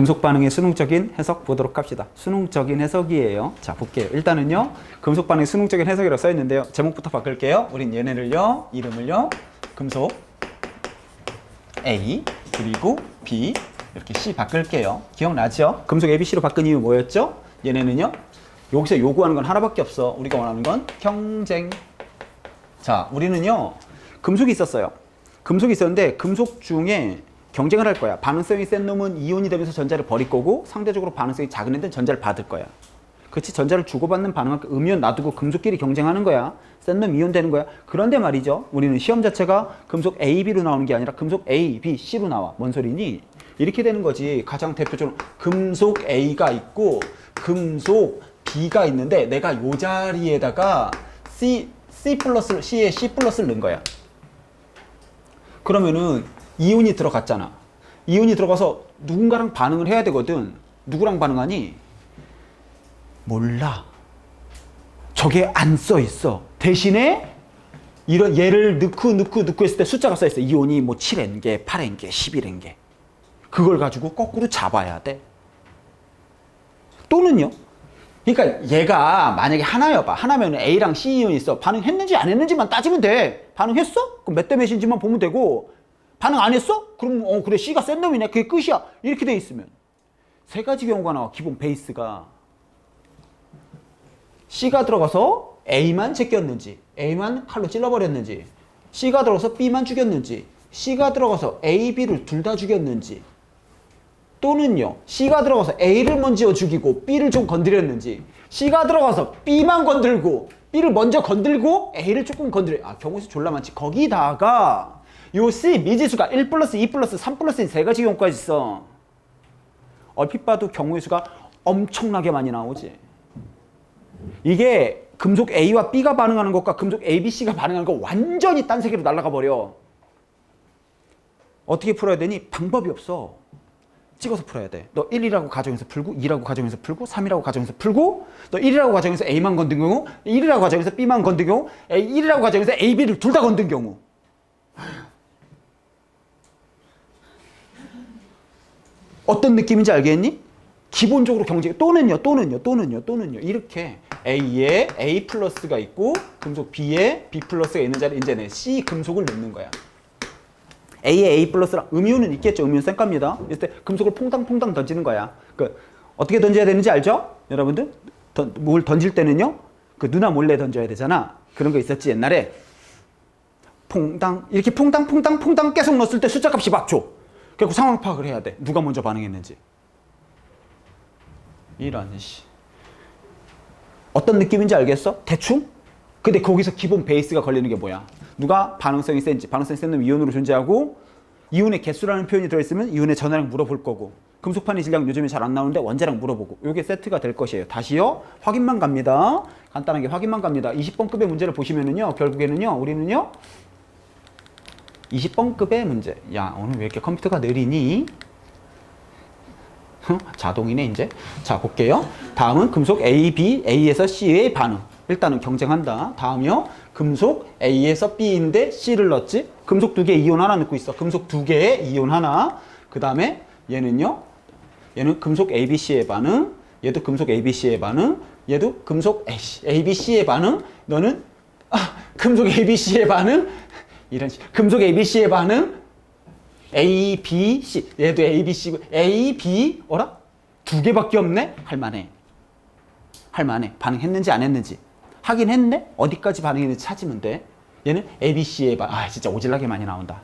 금속 반응의 수능적인 해석 보도록 합시다. 수능적인 해석이에요. 자, 볼게요. 일단은요, 금속 반응의 수능적인 해석이라고 써있는데요. 제목부터 바꿀게요. 우린 얘네를요, 이름을요, 금속 A, 그리고 B, 이렇게 C 바꿀게요. 기억나죠? 금속 ABC로 바꾼 이유 뭐였죠? 얘네는요, 여기서 요구하는 건 하나밖에 없어. 우리가 원하는 건 경쟁. 자, 우리는요, 금속이 있었어요. 금속이 있었는데, 금속 중에 경쟁을 할 거야. 반응성이 센 놈은 이온이 되면서 전자를 버릴 거고, 상대적으로 반응성이 작은 애들은 전자를 받을 거야. 그렇지? 전자를 주고받는 반응할 음이온 놔두고 금속끼리 경쟁하는 거야. 센 놈 이온 되는 거야. 그런데 말이죠, 우리는 시험 자체가 금속 A, B로 나오는 게 아니라 금속 A, B, C로 나와. 뭔 소리니? 이렇게 되는 거지. 가장 대표적으로 금속 A가 있고 금속 B가 있는데 내가 요 자리에다가 C 플러스를, C에 C 플러스를 넣은 거야. 그러면은 이온이 들어갔잖아. 이온이 들어가서 누군가랑 반응을 해야 되거든. 누구랑 반응하니? 몰라. 저게 안 써 있어. 대신에 이런 얘를 넣고 했을 때 숫자가 써 있어. 이온이 뭐 7N개, 8N개, 11N개. 그걸 가지고 거꾸로 잡아야 돼. 또는요. 그러니까 얘가 만약에 하나여봐. 하나면 A랑 C 이온이 있어. 반응했는지 안 했는지만 따지면 돼. 반응했어? 그럼 몇 대 몇인지만 보면 되고, 반응 안 했어? 그럼 그래, C가 센 놈이네. 그게 끝이야. 이렇게 돼 있으면 세 가지 경우가 나와. 기본 베이스가 C가 들어가서 A만 제꼈는지, A만 칼로 찔러버렸는지, C가 들어가서 B만 죽였는지, C가 들어가서 A, B를 둘 다 죽였는지, 또는요, C가 들어가서 A를 먼저 죽이고 B를 좀 건드렸는지, C가 들어가서 B만 건들고 B를 먼저 건들고 A를 조금 건드려. 경우수 졸라 많지. 거기다가 요 C 미지수가 1 플러스 2 플러스 3 플러스 세 가지 경우까지 있어. 얼핏 봐도 경우의 수가 엄청나게 많이 나오지. 이게 금속 A와 B가 반응하는 것과 금속 A, B, C가 반응하는 거 완전히 딴 세계로 날아가 버려. 어떻게 풀어야 되니? 방법이 없어. 찍어서 풀어야 돼. 너 1이라고 가정해서 풀고, 2라고 가정해서 풀고, 3이라고 가정해서 풀고, 너 1이라고 가정해서 A만 건든 경우, 1이라고 가정해서 B만 건든 경우, 1이라고 가정해서 A, B를 둘 다 건든 경우. 어떤 느낌인지 알겠니? 기본적으로 경쟁, 또는요. 이렇게 A에 A 플러스가 있고, 금속 B에 B 플러스가 있는 자리에 이제 내 C 금속을 넣는 거야. A에 A 플러스랑 음이온은 있겠죠. 음이온 쌩 겁니다. 이럴 때 금속을 퐁당퐁당 던지는 거야. 어떻게 던져야 되는지 알죠? 여러분들? 뭘 던질 때는요, 누나 몰래 던져야 되잖아. 그런 거 있었지, 옛날에. 퐁당, 이렇게 퐁당 계속 넣었을 때 숫자 값이 막 줘. 그리고 상황 파악을 해야 돼. 누가 먼저 반응했는지. 이런, 어떤 느낌인지 알겠어? 대충? 근데 거기서 기본 베이스가 걸리는 게 뭐야? 누가 반응성이 센지. 반응성이 센 놈이 이온으로 존재하고, 이온의 개수라는 표현이 들어있으면 이온의 전하량 물어볼 거고, 금속판의 질량 요즘에 잘 안 나오는데 원자량 물어보고, 요게 세트가 될 것이에요. 다시요, 확인만 갑니다. 간단하게 확인만 갑니다. 20번급의 문제를 보시면은요, 결국에는요, 우리는요, 20번급의 문제. 야, 오늘 왜 이렇게 컴퓨터가 느리니? 자동이네, 이제. 자, 볼게요. 다음은 금속 A, B, A에서 C의 반응. 일단은 경쟁한다. 다음이요. 금속 A에서 B인데 C를 넣었지. 금속 2개 이온 하나 넣고 있어. 금속 2개에 이온 하나. 그 다음에 얘는요. 얘는 금속 ABC의 반응. 얘도 금속 ABC의 반응. 얘도 금속 ABC의 반응. 너는 금속 ABC의 반응. 이런 식. 금속 ABC의 반응. A, B, C. 얘도 A, B, C고 A, B. 어라? 2개밖에 없네? 할만해. 반응했는지 안 했는지. 하긴 했네? 어디까지 반응했는지 찾으면 돼. 얘는 A, B, C의 반응. 진짜 오질나게 많이 나온다.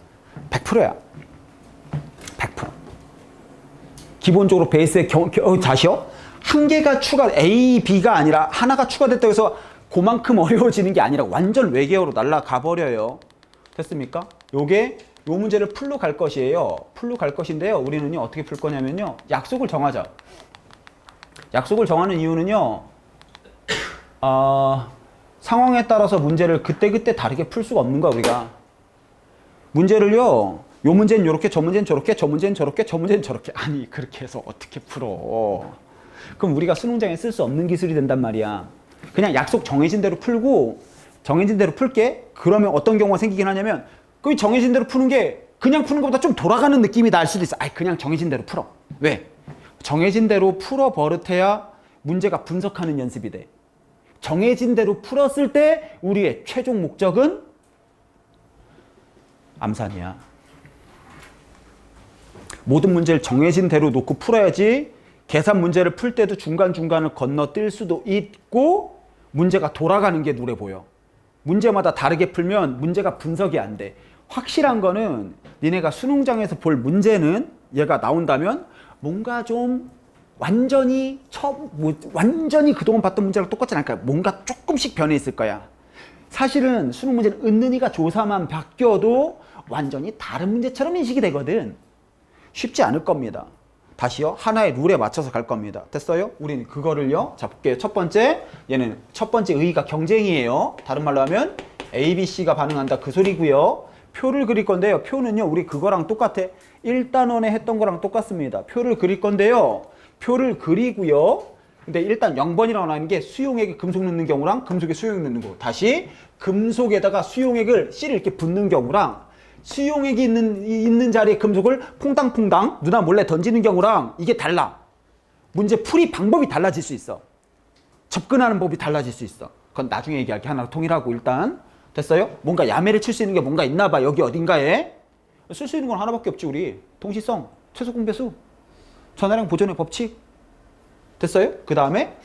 100%야. 100%. 기본적으로 베이스에 다시요? 한 개가 A, B가 아니라 하나가 추가됐다고 해서 그만큼 어려워지는 게 아니라 완전 외계어로 날아가 버려요. 됐습니까? 요게 요 문제를 풀로 갈 것이에요. 풀로 갈 것인데요. 우리는요, 어떻게 풀 거냐면요, 약속을 정하자. 약속을 정하는 이유는요, 상황에 따라서 문제를 그때그때 다르게 풀 수가 없는 거야, 우리가. 문제를요, 요 문제는 요렇게, 저 문제는 저렇게, 저 문제는 저렇게, 저 문제는 저렇게. 아니, 그렇게 해서 어떻게 풀어. 그럼 우리가 수능장에 쓸 수 없는 기술이 된단 말이야. 그냥 약속 정해진 대로 풀고, 정해진 대로 풀게. 그러면 어떤 경우가 생기긴 하냐면, 그 정해진 대로 푸는 게 그냥 푸는 것보다 좀 돌아가는 느낌이 날 수도 있어. 그냥 정해진 대로 풀어. 왜? 정해진 대로 풀어 버릇해야 문제가 분석하는 연습이 돼. 정해진 대로 풀었을 때 우리의 최종 목적은 암산이야. 모든 문제를 정해진 대로 놓고 풀어야지 계산 문제를 풀 때도 중간중간을 건너뛸 수도 있고 문제가 돌아가는 게 눈에 보여. 문제마다 다르게 풀면 문제가 분석이 안 돼. 확실한 거는 니네가 수능장에서 볼 문제는 얘가 나온다면 뭔가 좀 완전히 완전히 그동안 봤던 문제랑 똑같지 않을 거야. 뭔가 조금씩 변해 있을 거야. 사실은 수능 문제는 은근히가 조사만 바뀌어도 완전히 다른 문제처럼 인식이 되거든. 쉽지 않을 겁니다. 다시요. 하나의 룰에 맞춰서 갈 겁니다. 됐어요? 우리는 그거를요. 자, 볼게요. 첫 번째, 얘는 첫 번째 의의가 경쟁이에요. 다른 말로 하면 A, B, C가 반응한다 그 소리고요. 표를 그릴 건데요. 표는요. 우리 그거랑 똑같아. 1단원에 했던 거랑 똑같습니다. 표를 그릴 건데요. 표를 그리고요. 근데 일단 0번이라고 하는 게 수용액에 금속 넣는 경우랑 금속에 수용액 넣는 거. 다시 금속에다가 수용액을 C를 이렇게 붓는 경우랑 수용액이 있는 자리에 금속을 퐁당퐁당 누나 몰래 던지는 경우랑 이게 달라. 문제 풀이 방법이 달라질 수 있어. 접근하는 법이 달라질 수 있어. 그건 나중에 얘기할게. 하나 통일하고 일단. 됐어요? 뭔가 야매를 칠 수 있는 게 뭔가 있나 봐. 여기 어딘가에. 쓸 수 있는 건 하나밖에 없지 우리. 통시성, 최소 공배수, 전화량 보존의 법칙. 됐어요? 그 다음에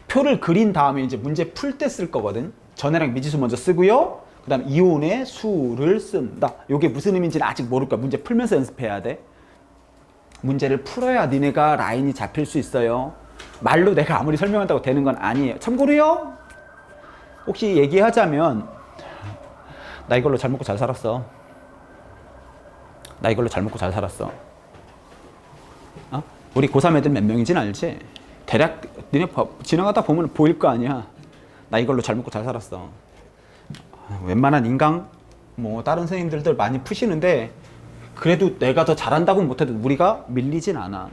표를 그린 다음에 이제 문제 풀 때 쓸 거거든. 전화량 미지수 먼저 쓰고요. 그 다음 이온의 수를 쓴다. 이게 무슨 의미인지는 아직 모를 거야. 문제 풀면서 연습해야 돼. 문제를 풀어야 니네가 라인이 잡힐 수 있어요. 말로 내가 아무리 설명한다고 되는 건 아니에요. 참고로요. 혹시 얘기하자면 나 이걸로 잘 먹고 잘 살았어. 나 이걸로 잘 먹고 잘 살았어. 어? 우리 고3 애들 몇 명인지는 알지? 대략 니네 지나가다 보면 보일 거 아니야. 나 이걸로 잘 먹고 잘 살았어. 웬만한 인강 뭐 다른 선생님들도 많이 푸시는데 그래도 내가 더 잘한다고 못해도 우리가 밀리진 않아.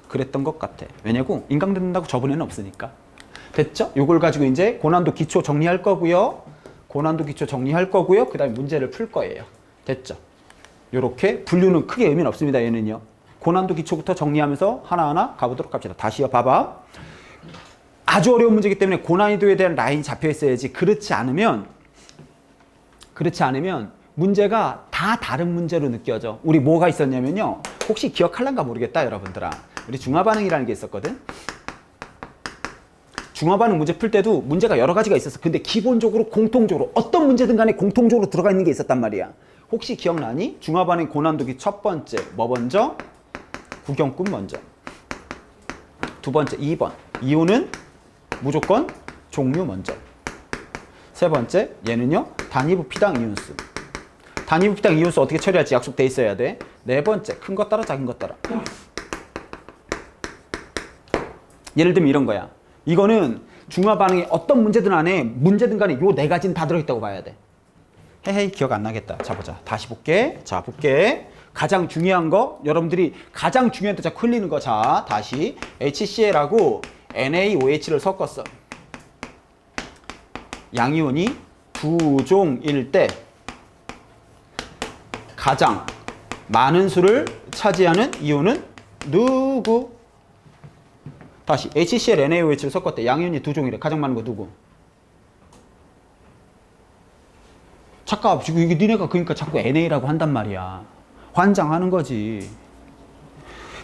그랬던 것 같아. 왜냐고 인강 듣는다고 저번에는 없으니까. 됐죠? 요걸 가지고 이제 고난도 기초 정리할 거고요. 고난도 기초 정리할 거고요. 그 다음에 문제를 풀 거예요. 됐죠? 요렇게 분류는 크게 의미는 없습니다. 얘는요. 고난도 기초부터 정리하면서 하나하나 가보도록 합시다. 다시요. 봐봐. 아주 어려운 문제이기 때문에 고난이도에 대한 라인이 잡혀 있어야지. 그렇지 않으면 문제가 다 다른 문제로 느껴져. 우리 뭐가 있었냐면요. 혹시 기억할란가 모르겠다 여러분들아. 우리 중화반응이라는 게 있었거든. 중화반응 문제 풀 때도 문제가 여러 가지가 있었어. 근데 기본적으로 공통적으로 어떤 문제든 간에 공통적으로 들어가 있는 게 있었단 말이야. 혹시 기억나니? 중화반응 고난도기 첫 번째 뭐 먼저? 구경꾼 먼저. 두 번째 2번 이온은 무조건 종류 먼저. 세 번째 얘는요. 단위부 피당 이온수. 단위부 피당 이온수 어떻게 처리할지 약속돼 있어야 돼. 네 번째 큰 것 따라 작은 것 따라. 예를 들면 이런 거야. 이거는 중화반응의 어떤 문제든 간에 요 네 가지는 다 들어있다고 봐야 돼. 헤헤이 기억 안 나겠다. 자 보자. 다시 볼게. 자 볼게. 가장 중요한 거 여러분들이 가장 중요한 데 자꾸 흘리는 거. 자 다시 HCl하고 NaOH를 섞었어. 양이온이 두 종일 때 가장 많은 수를 차지하는 이온은 누구? 다시 HCl, NaOH를 섞었대. 양이온이 두 종이래. 가장 많은 거 누구? 잠깐 지금 이게 니네가 그러니까 자꾸 NA라고 한단 말이야. 환장하는 거지.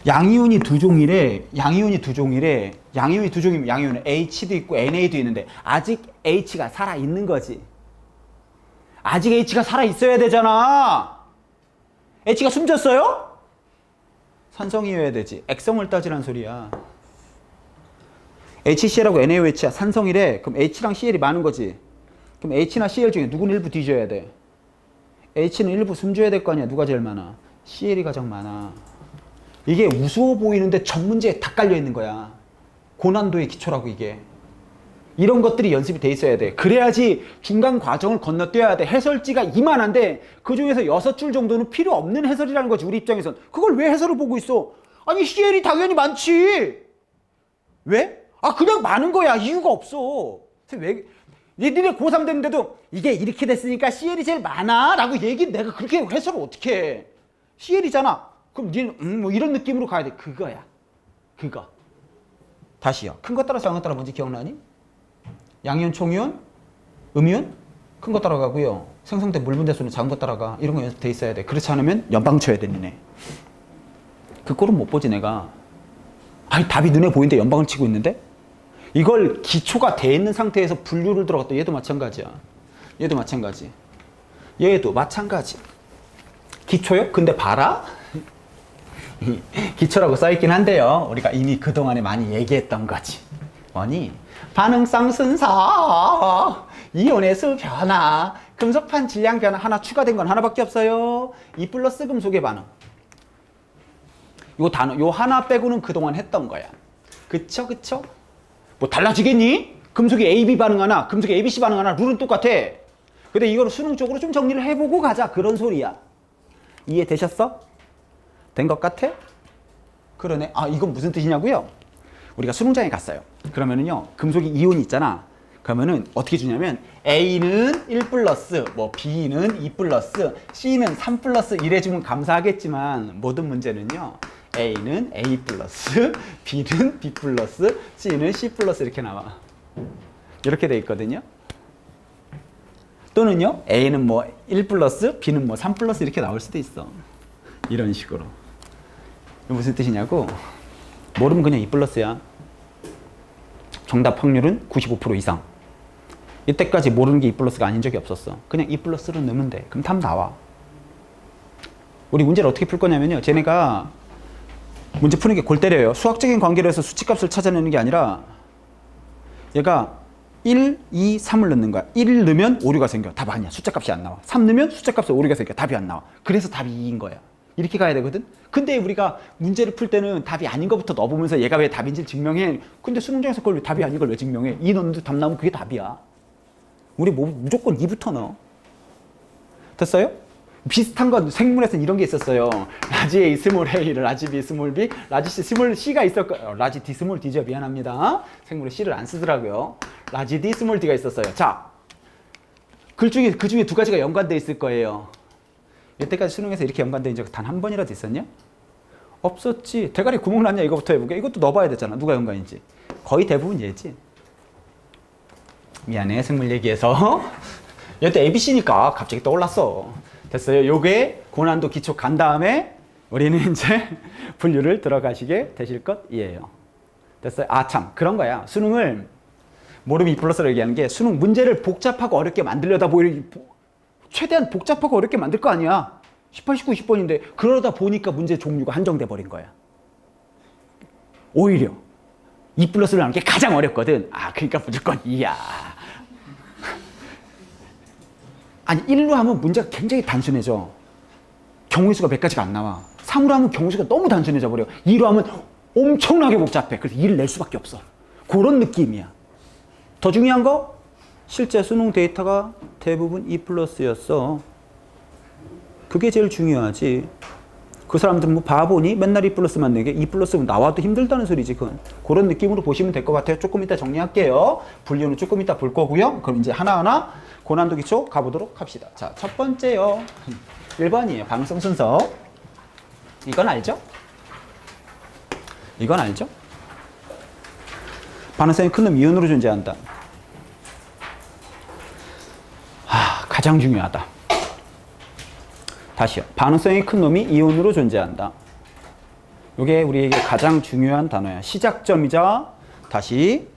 양이온이 두 종이래. 양이온이 두 종이면 양이온은 H도 있고 NA도 있는데 아직 H가 살아 있는 거지. 아직 H가 살아 있어야 되잖아. H가 숨졌어요? 산성이어야 되지. 액성을 따지란 소리야. HCl하고 NaOH야. 산성이래. 그럼 H랑 Cl이 많은 거지. 그럼 H나 Cl 중에 누구는 일부 뒤져야 돼? H는 일부 숨줘야 될 거 아니야. 누가 제일 많아? Cl이 가장 많아. 이게 우스워 보이는데 전 문제에 다 깔려 있는 거야. 고난도의 기초라고 이게. 이런 것들이 연습이 돼 있어야 돼. 그래야지 중간 과정을 건너뛰어야 돼. 해설지가 이만한데 그중에서 6줄 정도는 필요 없는 해설이라는 거지. 우리 입장에선. 그걸 왜 해설을 보고 있어? 아니 Cl이 당연히 많지. 왜? 그냥 많은 거야. 이유가 없어. 왜? 니네 고3 됐는데도 이게 이렇게 됐으니까 CL이 제일 많아 라고 내가 그렇게 해설을 어떻게 해. CL이잖아. 그럼 니는 뭐 이런 느낌으로 가야 돼. 그거야. 그거. 다시요. 큰 거 따라 작은 거 따라 뭔지 기억나니? 양이온, 총이온, 음이온? 큰 거 따라가고요. 생성된 물분대수는 작은 거 따라가. 이런 거 연습돼 있어야 돼. 그렇지 않으면 연방 쳐야 돼, 니네. 그 꼴은 못 보지, 내가. 아니, 답이 눈에 보이는데 연방을 치고 있는데? 이걸 기초가 돼 있는 상태에서 분류를 들어갔다. 얘도 마찬가지야. 얘도 마찬가지. 얘도 마찬가지. 기초요? 근데 봐라. 기초라고 써있긴 한데요. 우리가 이미 그동안에 많이 얘기했던 거지. 뭐니? 반응성 순서, 이온의 수 변화, 금속판 질량 변화 하나 추가된 건 하나밖에 없어요. 2 플러스 금속의 반응. 요 단어, 요 하나 빼고는 그동안 했던 거야. 그쵸, 그쵸? 뭐 달라지겠니? 금속이 AB 반응하나, 금속이 ABC 반응하나, 룰은 똑같아. 근데 이거를 수능적으로 좀 정리를 해보고 가자. 그런 소리야. 이해되셨어? 된 것 같아? 그러네. 아, 이건 무슨 뜻이냐고요? 우리가 수능장에 갔어요. 그러면은요, 금속이 이온이 있잖아. 그러면은 어떻게 주냐면 A는 1 플러스, 뭐 B는 2 플러스, C는 3 플러스 이래주면 감사하겠지만 모든 문제는요, A는 A 플러스, B는 B 플러스, C는 C 플러스 이렇게 나와. 이렇게 돼 있거든요. 또는요, A는 뭐 1 플러스, B는 뭐 3 플러스 이렇게 나올 수도 있어. 이런 식으로. 무슨 뜻이냐고? 모르면 그냥 2 플러스야. 정답 확률은 95% 이상. 이때까지 모르는 게 2 플러스가 아닌 적이 없었어. 그냥 2 플러스로 넣으면 돼. 그럼 답 나와. 우리 문제를 어떻게 풀 거냐면요. 쟤네가 문제 푸는 게 골 때려요. 수학적인 관계로 해서 수치값을 찾아내는 게 아니라 얘가 1, 2, 3을 넣는 거야. 1을 넣으면 오류가 생겨. 답 아니야. 숫자값이 안 나와. 3 넣으면 숫자값에 오류가 생겨. 답이 안 나와. 그래서 답이 2인 거야. 이렇게 가야 되거든. 근데 우리가 문제를 풀 때는 답이 아닌 것부터 넣어보면서 얘가 왜 답인지 증명해. 근데 수능장에서 그걸 왜 답이 아닌 걸 왜 증명해? 2 넣는데 답 나오면 그게 답이야. 우리 뭐 무조건 2부터 넣어. 됐어요? 비슷한 건 생물에서는 이런 게 있었어요. 라지 A 스몰 A, 라지 B 스몰 B, 라지 C 스몰 C가 있었고, 라지 D 스몰 D죠. 미안합니다. 생물에 C를 안 쓰더라고요. 라지 D 스몰 D가 있었어요. 자, 그 중에 두 가지가 연관돼 있을 거예요. 이때까지 수능에서 이렇게 연관된 적 단 한 번이라도 있었냐? 없었지. 대가리 구멍 났냐 이거부터 해볼게. 이것도 넣어봐야 되잖아. 누가 연관인지. 거의 대부분 얘지. 미안해, 생물 얘기해서. 얘도 ABC니까 갑자기 떠올랐어. 됐어요. 요게 고난도 기초 간 다음에 우리는 이제 분류를 들어가시게 되실 것이에요. 됐어요? 아, 참. 그런 거야. 수능을 모르면 2 플러스라고 얘기하는 게 수능 문제를 복잡하고 어렵게 만들려다 최대한 복잡하고 어렵게 만들 거 아니야. 18, 19, 20번인데 그러다 보니까 문제 종류가 한정돼 버린 거야. 오히려 2 플러스를 하는 게 가장 어렵거든. 아, 그러니까 무조건 2야. 아니, 1로 하면 문제가 굉장히 단순해져. 경우의 수가 몇 가지가 안 나와. 3으로 하면 경우의 수가 너무 단순해져 버려. 2로 하면 엄청나게 복잡해. 그래서 2를 낼 수밖에 없어. 그런 느낌이야. 더 중요한 거? 실제 수능 데이터가 대부분 2 플러스였어. 그게 제일 중요하지. 그 사람들은 뭐 바보니? 맨날 2 플러스만 내게 2 플러스면 나와도 힘들다는 소리지. 그건. 그런 느낌으로 보시면 될 것 같아요. 조금 이따 정리할게요. 분류는 조금 이따 볼 거고요. 그럼 이제 하나하나 고난도 기초 가보도록 합시다. 자, 첫 번째요. 1번이에요. 반응성 순서. 이건 알죠? 이건 알죠? 반응성이 큰 놈 이온으로 존재한다. 가장 중요하다. 다시요. 반응성이 큰 놈이 이온으로 존재한다. 이게 우리에게 가장 중요한 단어야. 시작점이자 다시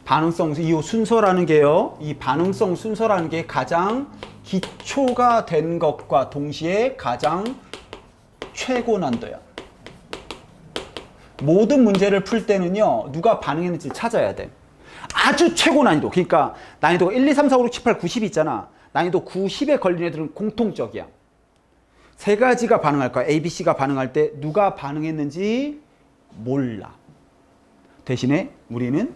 반응성 이 순서라는 게요. 이 반응성 순서라는 게 가장 기초가 된 것과 동시에 가장 최고 난도야. 모든 문제를 풀 때는요. 누가 반응했는지 찾아야 돼. 아주 최고 난이도. 그러니까 난이도가 1, 2, 3, 4, 5, 6, 7, 8, 90 있잖아. 난이도 9, 10에 걸린 애들은 공통적이야. 세 가지가 반응할 거야. A, B, C가 반응할 때 누가 반응했는지 몰라. 대신에 우리는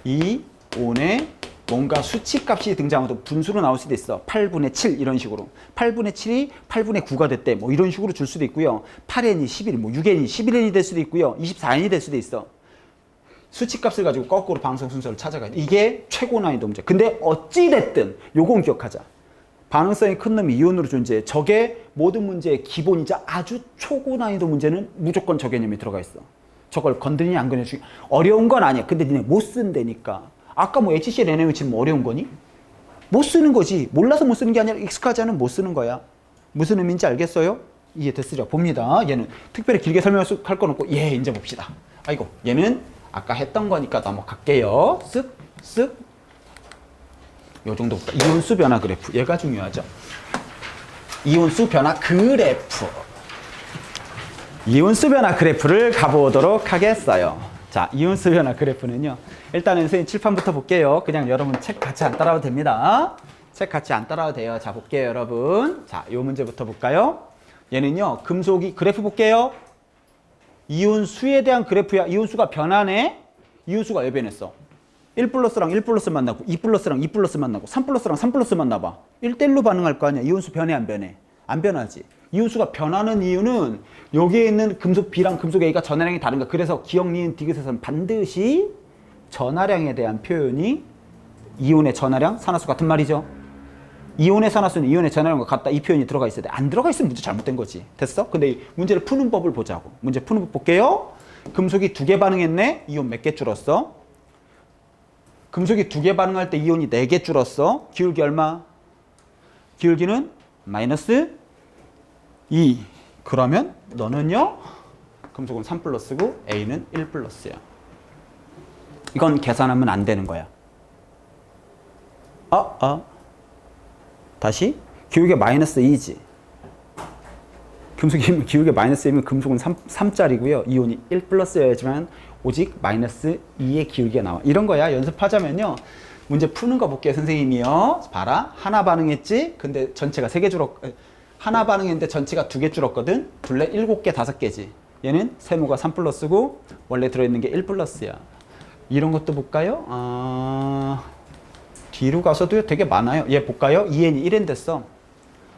이 온에 뭔가 수치값이 등장하도 분수로 나올 수도 있어. 8분의 7 이런 식으로. 8분의 7이 8분의 9가 됐대. 뭐 이런 식으로 줄 수도 있고요. 8n이 11, 뭐 6n이 11n이 될 수도 있고요. 24n이 될 수도 있어. 수치값을 가지고 거꾸로 방송 순서를 찾아가야 돼. 이게 최고 난이도 문제. 근데 어찌됐든 요건 기억하자. 반응성이 큰 놈이 이온으로 존재해. 저게 모든 문제의 기본이자 아주 초고 난이도 문제는 무조건 저 개념이 들어가 있어. 저걸 건드리냐 안 건드리냐 어려운 건 아니야. 근데 니네 못 쓴다니까. 아까 뭐 HCl NaOH 뭐 어려운 거니? 못 쓰는 거지. 몰라서 못 쓰는 게 아니라 익숙하지 않으면 못 쓰는 거야. 무슨 의미인지 알겠어요? 이해됐으리라 봅니다. 얘는 특별히 길게 설명할 건 없고 이제 봅시다. 아이고 얘는 아까 했던 거니까 넘어갈게요. 쓱쓱 요 정도부터. 이온수 변화 그래프. 얘가 중요하죠. 이온수 변화 그래프. 이온수 변화 그래프를 가보도록 하겠어요. 자, 이온수 변화 그래프는요. 일단은 선생님 칠판부터 볼게요. 그냥 여러분 책 같이 안 따라와도 됩니다. 책 같이 안 따라와도 돼요. 자, 볼게요, 여러분. 자, 요 문제부터 볼까요? 얘는요, 금속이, 그래프 볼게요. 이온수에 대한 그래프야. 이온수가 변하네? 이온수가 왜 변했어? 1 플러스랑 1 플러스 만나고 2 플러스랑 2 플러스 만나고 3 플러스랑 3 플러스 만나봐. 1대1로 반응할 거 아니야. 이온수 변해 안 변해? 안 변하지. 이온수가 변하는 이유는 여기에 있는 금속 B랑 금속 A가 전하량이 다른 거야. 그래서 기억, 니은, 디귿에서는 반드시 전하량에 대한 표현이 이온의 전하량, 산화수 같은 말이죠. 이온의 산화수는 이온의 전하량과 같다. 이 표현이 들어가 있어야 돼. 안 들어가 있으면 문제 잘못된 거지. 됐어? 근데 문제를 푸는 법을 보자고. 문제 푸는 법 볼게요. 금속이 2개 반응했네. 이온 몇 개 줄었어? 금속이 2개 반응할 때 이온이 4개 줄었어. 기울기 얼마? 기울기는 마이너스 2. 그러면 너는요? 금속은 3 플러스고 A는 1 플러스야. 이건 계산하면 안 되는 거야. 다시. 기울기가 마이너스 2지. 금속이 기울기가 마이너스 2면 금속은 3짜리고요. 이온이 1 플러스여야지만 오직 마이너스 2의 기울기가 나와. 이런 거야. 연습하자면요. 문제 푸는 거 볼게요. 선생님이요. 봐라. 하나 반응했지? 근데 전체가 3개 하나 반응했는데 전체가 2개 줄었거든? 둘레 7개, 5개지. 얘는 세모가 3 플러스고 원래 들어있는 게 1 플러스야. 이런 것도 볼까요? 뒤로 가서도 되게 많아요. 얘 볼까요? 2n이 1n 됐어.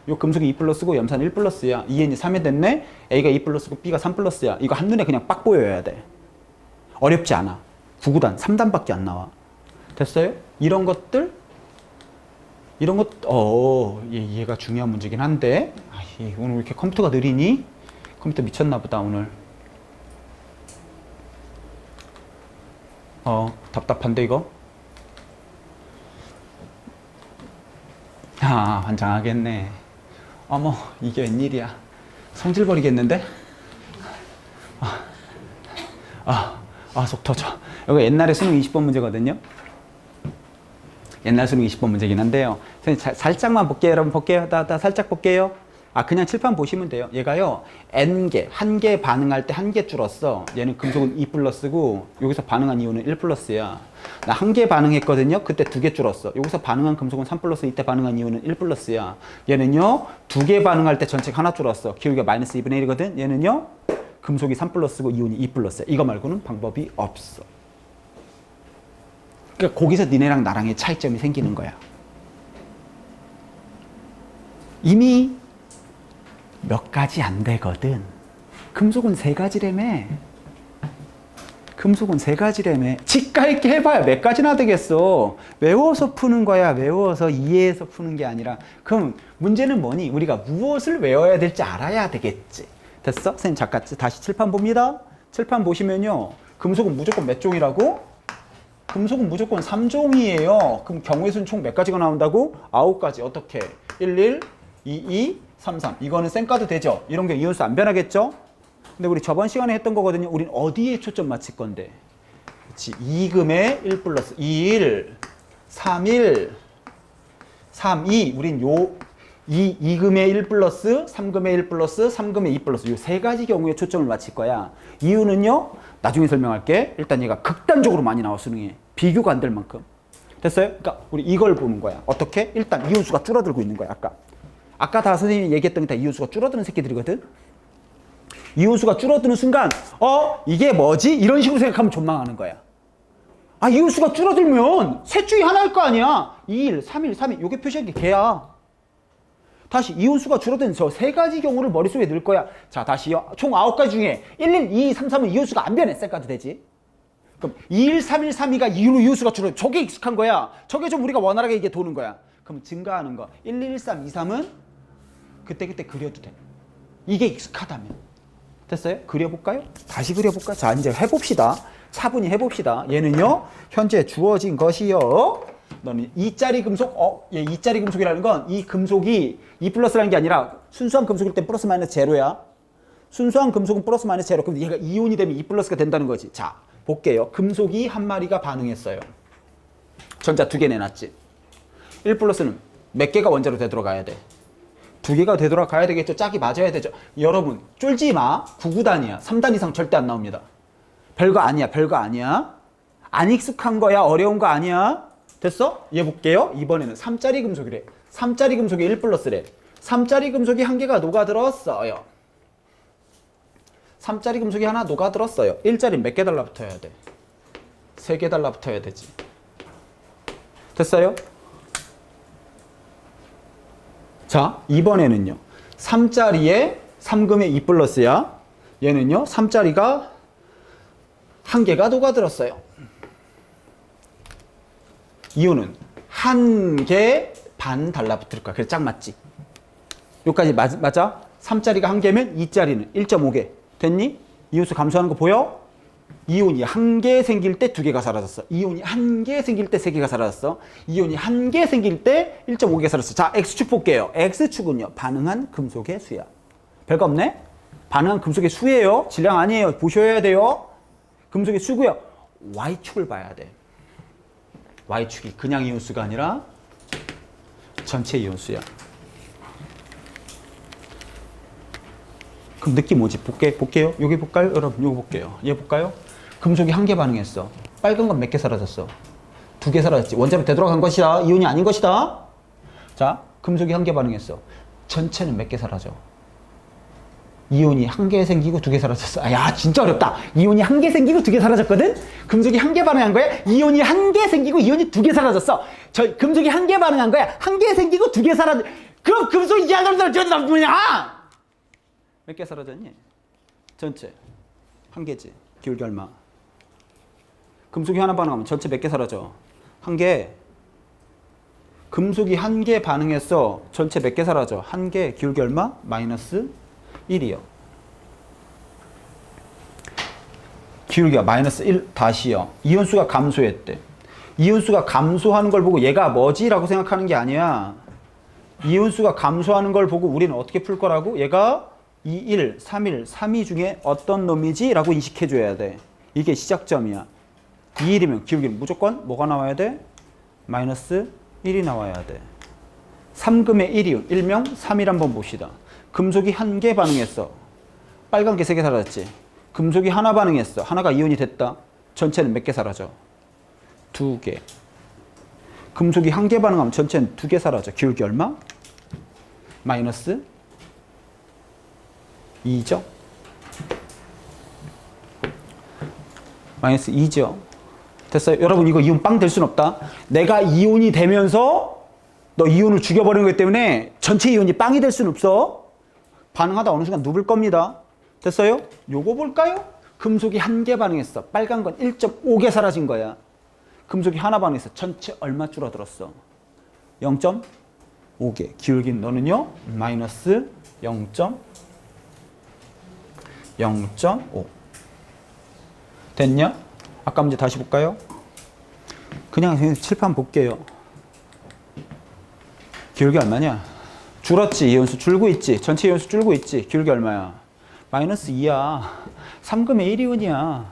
요 금속이 2 플러스고 염산이 1 플러스야. 2n이 3이 됐네? A가 2 플러스고 B가 3 플러스야. 이거 한눈에 그냥 빡 보여야 돼. 어렵지 않아. 9구단, 3단밖에 안 나와. 됐어요? 이런 것들? 이런 것, 얘가 중요한 문제긴 한데. 오늘 왜 이렇게 컴퓨터가 느리니? 컴퓨터 미쳤나 보다, 오늘. 답답한데, 이거? 환장하겠네. 어머, 이게 웬일이야. 성질 버리겠는데? 속 터져. 이거 옛날에 수능 20번 문제거든요. 옛날 수능 20번 문제긴 한데요. 선생님 살짝만 볼게요. 여러분 볼게요. 다 살짝 볼게요. 그냥 칠판 보시면 돼요. 얘가요. N개, 한 개 반응할 때 한 개 줄었어. 얘는 금속은 2 플러스고 여기서 반응한 이온은 1 플러스야. 나 한 개 반응했거든요. 그때 2개 줄었어. 여기서 반응한 금속은 3 플러스, 이때 반응한 이온은 1 플러스야. 얘는요. 2개 반응할 때 전체가 하나 줄었어. 기울기가 마이너스 2분의 1이거든. 얘는요. 금속이 3 플러스고 이온이 2 플러스야. 이거 말고는 방법이 없어. 그러니까 거기서 니네랑 나랑의 차이점이 생기는 거야. 이미 몇 가지 안 되거든. 금속은 3가지라며. 금속은 3가지라며. 지가 있게 해봐야 몇 가지나 되겠어. 외워서 푸는 거야. 외워서 이해해서 푸는 게 아니라. 그럼 문제는 뭐니? 우리가 무엇을 외워야 될지 알아야 되겠지. 됐어? 선생님 잠깐 다시 칠판 봅니다. 칠판 보시면요. 금속은 무조건 몇 종이라고? 금속은 무조건 3종이에요. 그럼 경우의 수는 총 몇 가지가 나온다고? 9가지. 어떻게? 11, 22, 33. 이거는 쌩까도 되죠? 이런 게 이온수 안 변하겠죠? 근데 우리 저번 시간에 했던 거거든요. 우린 어디에 초점 맞출 건데? 그렇지. 2금의 1 플러스 21, 31, 32. 우린 요 2금의 1 플러스, 3금의 1 플러스, 3금의 2 플러스 요 3가지 경우에 초점을 맞출 거야. 이유는요. 나중에 설명할게. 일단 얘가 극단적으로 많이 나와 수능에. 비교가 안 될 만큼. 됐어요? 그러니까 우리 이걸 보는 거야. 어떻게? 일단 이온수가 줄어들고 있는 거야. 아까 다 선생님이 얘기했던 게 다 이온수가 줄어드는 새끼들이거든. 이온수가 줄어드는 순간 이게 뭐지? 이런 식으로 생각하면 존망하는 거야. 이온수가 줄어들면 셋 중에 하나일 거 아니야. 2일, 3일, 3일 요게 표시한 게 걔야. 다시 이온수가 줄어든 저 3가지 경우를 머릿속에 넣을 거야. 자, 다시요. 총 9가지 중에 1, 2, 2, 3, 3은 이온수가 안 변해. 셀까도 되지. 그럼 2, 1, 3, 1, 3, 2가 이온수가 줄어든 저게 익숙한 거야. 저게 좀 우리가 원활하게 이게 도는 거야. 그럼 증가하는 거 1, 2, 1, 3, 2, 3은 그때그때 그려도 돼. 이게 익숙하다면. 됐어요? 그려볼까요? 다시 그려볼까요? 자, 이제 해봅시다. 차분히 해봅시다. 얘는요, 현재 주어진 것이요. 너는 2짜리 금속, 얘 2짜리 금속이라는 건 이 금속이 2 플러스라는 게 아니라 순수한 금속일 때 플러스 마이너스 제로야. 순수한 금속은 플러스 마이너스 제로. 그럼 얘가 이온이 되면 2 플러스가 된다는 거지. 자, 볼게요. 금속이 한 마리가 반응했어요. 전자 2개 내놨지. 1 플러스는 몇 개가 원자로 되돌아가야 돼? 2개가 되돌아가야 되겠죠. 짝이 맞아야 되죠. 여러분 쫄지 마. 9구단이야. 3단 이상 절대 안 나옵니다. 별거 아니야. 별거 아니야. 안 익숙한 거야. 어려운 거 아니야. 됐어? 얘 볼게요. 이번에는 3짜리 금속이래. 3짜리 금속이 1 플러스래. 3짜리 금속이 한 개가 녹아들었어요. 3짜리 금속이 하나 녹아들었어요. 1짜리 몇 개 달라붙어야 돼? 3개 달라붙어야 되지. 됐어요? 자, 이번에는요. 3짜리에 3금의 2 플러스야. 얘는요. 3짜리가 한 개가 녹아들었어요. 이온은 한 개 반 달라붙을 거야. 그래 짝 맞지? 여기까지 맞아? 3짜리가 한 개면 2짜리는 1.5개. 됐니? 이온수 감소하는 거 보여? 이온이 한 개 생길 때 2개가 사라졌어. 이온이 한 개 생길 때 3개가 사라졌어. 이온이 한 개 생길 때 1.5개가 사라졌어. 자, X축 볼게요. X축은요. 반응한 금속의 수야. 별거 없네? 반응한 금속의 수예요. 질량 아니에요. 보셔야 돼요. 금속의 수고요. Y축을 봐야 돼. Y축이 그냥 이온수가 아니라 전체 이온수야. 그럼 느낌 뭐지? 볼게요. 여기 볼까요? 여러분, 요거 볼게요. 얘 볼까요? 금속이 한 개 반응했어. 빨간 건 몇 개 사라졌어? 2개 사라졌지. 원자로 되돌아간 것이다. 이온이 아닌 것이다. 자, 금속이 한 개 반응했어. 전체는 몇 개 사라져? 이온이 한 개 생기고 2개 사라졌어. 아, 야, 진짜 어렵다. 이온이 한 개 생기고 2개 사라졌거든? 금속이 한 개 반응한 거야? 이온이 한 개 생기고 이온이 2개 사라졌어. 금속이 한 개 반응한 거야? 한 개 생기고 2개 사라졌어. 그럼 금속이 야들들들들 뭐냐? 몇 개 사라졌니? 전체 한 개지. 기울기 얼마? 금속이 하나 반응하면 전체 몇 개 사라져? 한 개. 금속이 한 개 반응했어. 전체 몇 개 사라져? 한 개. 기울기 얼마? 마이너스 1이요. 기울기가 마이너스 1 다시요. 이온수가 감소했대. 이온수가 감소하는 걸 보고 얘가 뭐지라고 생각하는 게 아니야. 이온수가 감소하는 걸 보고 우리는 어떻게 풀 거라고? 얘가 2, 1, 3, 1, 3, 2 중에 어떤 놈이지? 라고 인식해줘야 돼. 이게 시작점이야. 2, 1이면 기울기는 무조건 뭐가 나와야 돼? 마이너스 1이 나와야 돼. 3금의 1이온, 일명 3일 한번 봅시다. 금속이 한 개 반응했어. 빨간 게 3개 사라졌지. 금속이 하나 반응했어. 하나가 이온이 됐다. 전체는 몇 개 사라져? 2개. 금속이 한 개 반응하면 전체는 2개 사라져. 기울기 얼마? 마이너스 2죠? 마이너스 2죠? 됐어요? 여러분 이거 이온 빵 될 순 없다. 내가 이온이 되면서 너 이온을 죽여버리는 거기 때문에 전체 이온이 빵이 될 순 없어. 반응하다 어느 순간 누블 겁니다. 됐어요? 요거 볼까요? 금속이 한 개 반응했어. 빨간 건 1.5개 사라진 거야. 금속이 하나 반응했어. 전체 얼마 줄어들었어? 0.5개. 기울기는 너는요? 마이너스 0.5 됐냐? 아까 문제 다시 볼까요? 그냥 칠판 볼게요. 기울기 얼마냐? 줄었지. 이온수 줄고 있지. 전체 이온수 줄고 있지. 기울기 얼마야? 마이너스 2야. 3금의 1이온이야.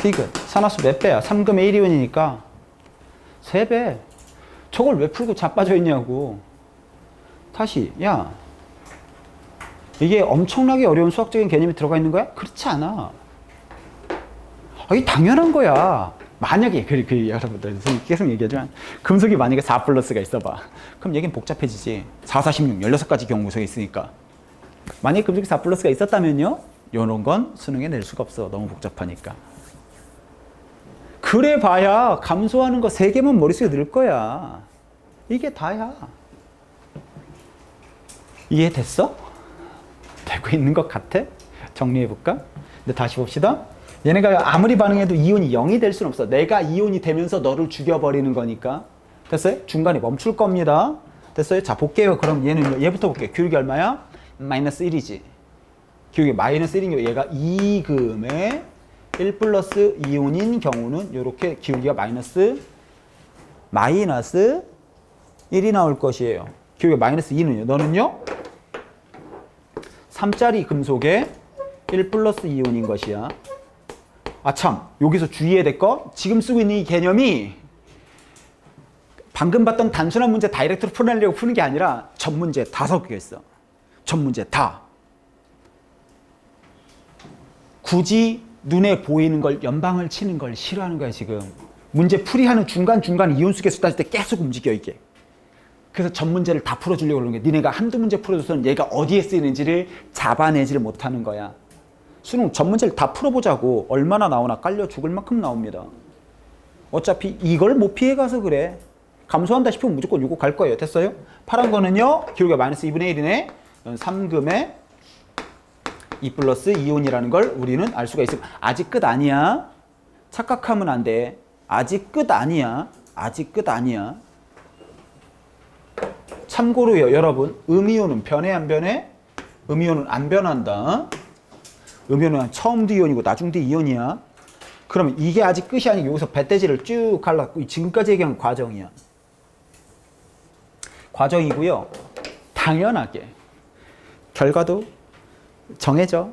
디귿. 산화수 몇 배야? 3금의 1이온이니까 3배. 저걸 왜 풀고 자빠져 있냐고. 다시. 야, 이게 엄청나게 어려운 수학적인 개념이 들어가 있는 거야? 그렇지 않아. 이게 당연한 거야. 만약에, 여러분들, 계속 얘기하지만, 금속이 만약에 4 플러스가 있어봐. 그럼 얘기는 복잡해지지. 4, 4, 16, 16가지 경우 구성이 있으니까. 만약에 금속이 4 플러스가 있었다면요? 요런 건 수능에 낼 수가 없어. 너무 복잡하니까. 그래 봐야 감소하는 거 3개만 머릿속에 넣을 거야. 이게 다야. 이해됐어? 되고 있는 것 같아? 정리해볼까? 근데 다시 봅시다. 얘네가 아무리 반응해도 이온이 0이 될 수는 없어. 내가 이온이 되면서 너를 죽여버리는 거니까. 됐어요? 중간에 멈출 겁니다. 됐어요? 자, 볼게요. 그럼 얘는 얘부터 볼게요. 기울기 얼마야? 마이너스 1이지. 기울기 마이너스 1인 경우 얘가 2금에 1 플러스 이온인 경우는 이렇게 기울기가 마이너스 1이 나올 것이에요. 기울기 마이너스 2는요. 너는요? 3짜리 금속에 1 플러스 이온인 것이야. 아 참, 여기서 주의해야 될 거, 지금 쓰고 있는 이 개념이 방금 봤던 단순한 문제 다이렉트로 풀어내려고 푸는 게 아니라 전 문제 5개 있어. 전 문제 다. 굳이 눈에 보이는 걸, 연방을 치는 걸 싫어하는 거야 지금. 문제 풀이하는 중간중간 이온수 계수 따질 때 계속 움직여 이게. 그래서 전 문제를 다 풀어주려고 그러는 거야. 니네가 한두 문제 풀어줘서는 얘가 어디에 쓰이는지를 잡아내지를 못하는 거야. 수능 전 문제를 다 풀어보자고. 얼마나 나오나. 깔려 죽을 만큼 나옵니다. 어차피 이걸 못 피해가서 그래. 감소한다 싶으면 무조건 요거 갈 거예요. 됐어요? 파란 거는요, 기울기가 마이너스 2분의 1이네 3금에 2 플러스 이온이라는 걸 우리는 알 수가 있어. 아직 끝 아니야. 착각하면 안 돼. 아직 끝 아니야. 아직 끝 아니야. 참고로요, 여러분. 음이온은 변해 안 변해? 음이온은 안 변한다. 음이온은 처음도 이온이고 나중도 이온이야. 그러면 이게 아직 끝이 아니고 여기서 배대지를 쭉 갈라고 지금까지 얘기한 과정이야. 과정이고요. 당연하게 결과도 정해져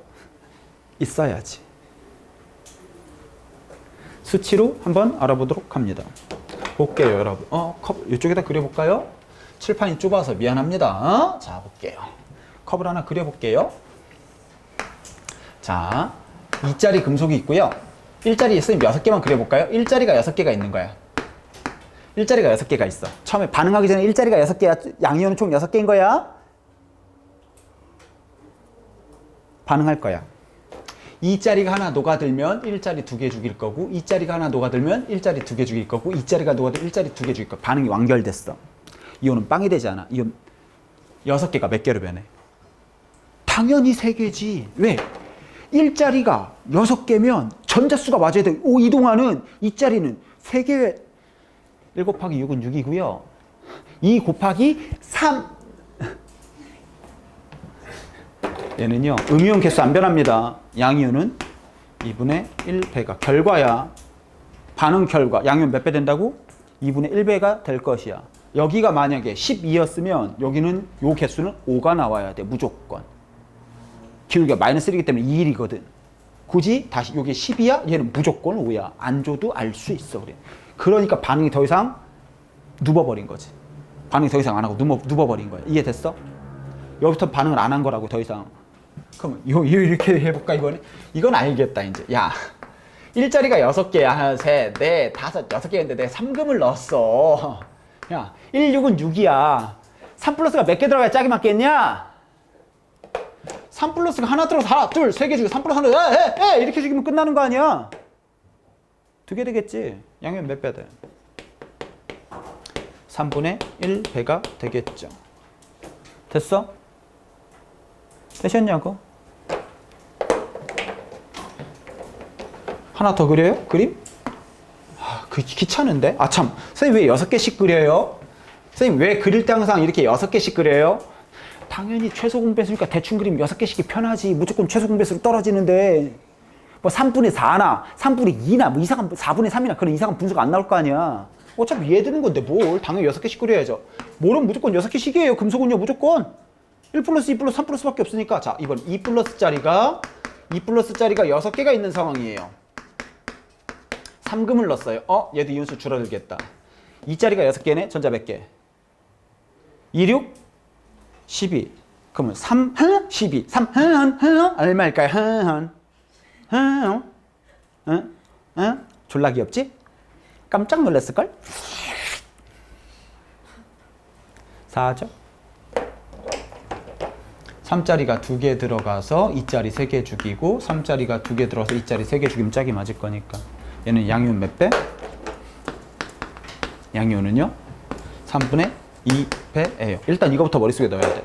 있어야지. 수치로 한번 알아보도록 합니다. 볼게요, 여러분. 컵 이쪽에다 그려볼까요? 칠판이 좁아서 미안합니다. 자, 볼게요. 컵을 하나 그려볼게요. 자, 2짜리 금속이 있고요. 1짜리 있으면 6개만 그려볼까요? 1짜리가 6개가 있는 거야. 1짜리가 6개가 있어. 처음에 반응하기 전에 1짜리가 6개야. 양이온은 총 6개인 거야. 반응할 거야. 2짜리가 하나 녹아들면 1짜리 2개 죽일 거고, 2짜리가 하나 녹아들면 1짜리 2개 죽일 거고, 2짜리가 녹아들면 1짜리 2개 죽일 거고. 반응이 완결됐어. 이온은 빵이 되지 않아. 이온 6개가 몇 개로 변해? 당연히 3개지. 왜? 1짜리가 6개면 전자수가 맞아야 돼. 이동하는 2짜리는 3개. 1 곱하기 6은 6이고요. 2 곱하기 3. 얘는요, 음이온 개수 안 변합니다. 양이온은 2분의 1배가 결과야. 반응 결과. 양이온 몇 배 된다고? 2분의 1배가 될 것이야. 여기가 만약에 12였으면 여기는 요 개수는 5가 나와야 돼. 무조건. 기울기가 마이너스 1이기 때문에 2일이거든. 굳이 다시 여기 10이야? 얘는 무조건 5야. 안 줘도 알 수 있어. 그래. 그러니까 반응이 더 이상 누워버린 거지. 반응이 더 이상 안 하고 누워버린 거야. 이해됐어? 여기부터 반응을 안 한 거라고 더 이상. 그럼 이렇게 해볼까 이번에? 이건 알겠다 이제. 야, 1짜리가 6개야. 하나, 셋, 넷, 다섯, 6개였는데 내가 3금을 넣었어. 야, 1, 6은 6이야. 3 플러스가 몇 개 들어가야 짝이 맞겠냐? 3 플러스가 하나 들어가서 하나, 둘, 3개 주고 3 플러스 하나, 이렇게 죽이면 끝나는 거 아니야? 2개 되겠지? 양면 몇 배 돼? 3분의 1배가 되겠죠. 됐어? 되셨냐고? 하나 더 그려요? 그림? 귀찮은데? 아 참, 선생님 왜 6개씩 그려요? 선생님 왜 그릴 때 항상 이렇게 6개씩 그려요? 당연히 최소 공배수니까 대충 그리면 6개씩이 편하지. 무조건 최소 공배수로 떨어지는데 뭐 3분의 4나 3분의 2나 뭐 이상한 4분의 3이나 그런 이상한 분수가 안 나올 거 아니야. 어차피 이해되는 건데 뭘 당연히 6개씩 그려야죠. 뭐는 무조건 6개씩이에요. 금속은요 무조건 1 플러스 2 플러스 3 플러스밖에 없으니까. 자, 이번 2 플러스짜리가 6개가 있는 상황이에요. 3금을 넣었어요. 얘도 이온수 줄어들겠다. 2짜리가 6개네. 전자 몇 개? 2, 6, 12. 그러면 3, 12. 3, 얼마일까요? 졸라 귀엽지? 깜짝 놀랐을걸? 4죠? 3짜리가 2개 들어가서 2짜리 3개 죽이고 3짜리가 2개 들어가서 2짜리 3개 죽이면 짝이 맞을 거니까. 얘는 양이온 몇 배? 양이온은요? 3분의 2배예요. 일단 이거부터 머릿속에 넣어야 돼.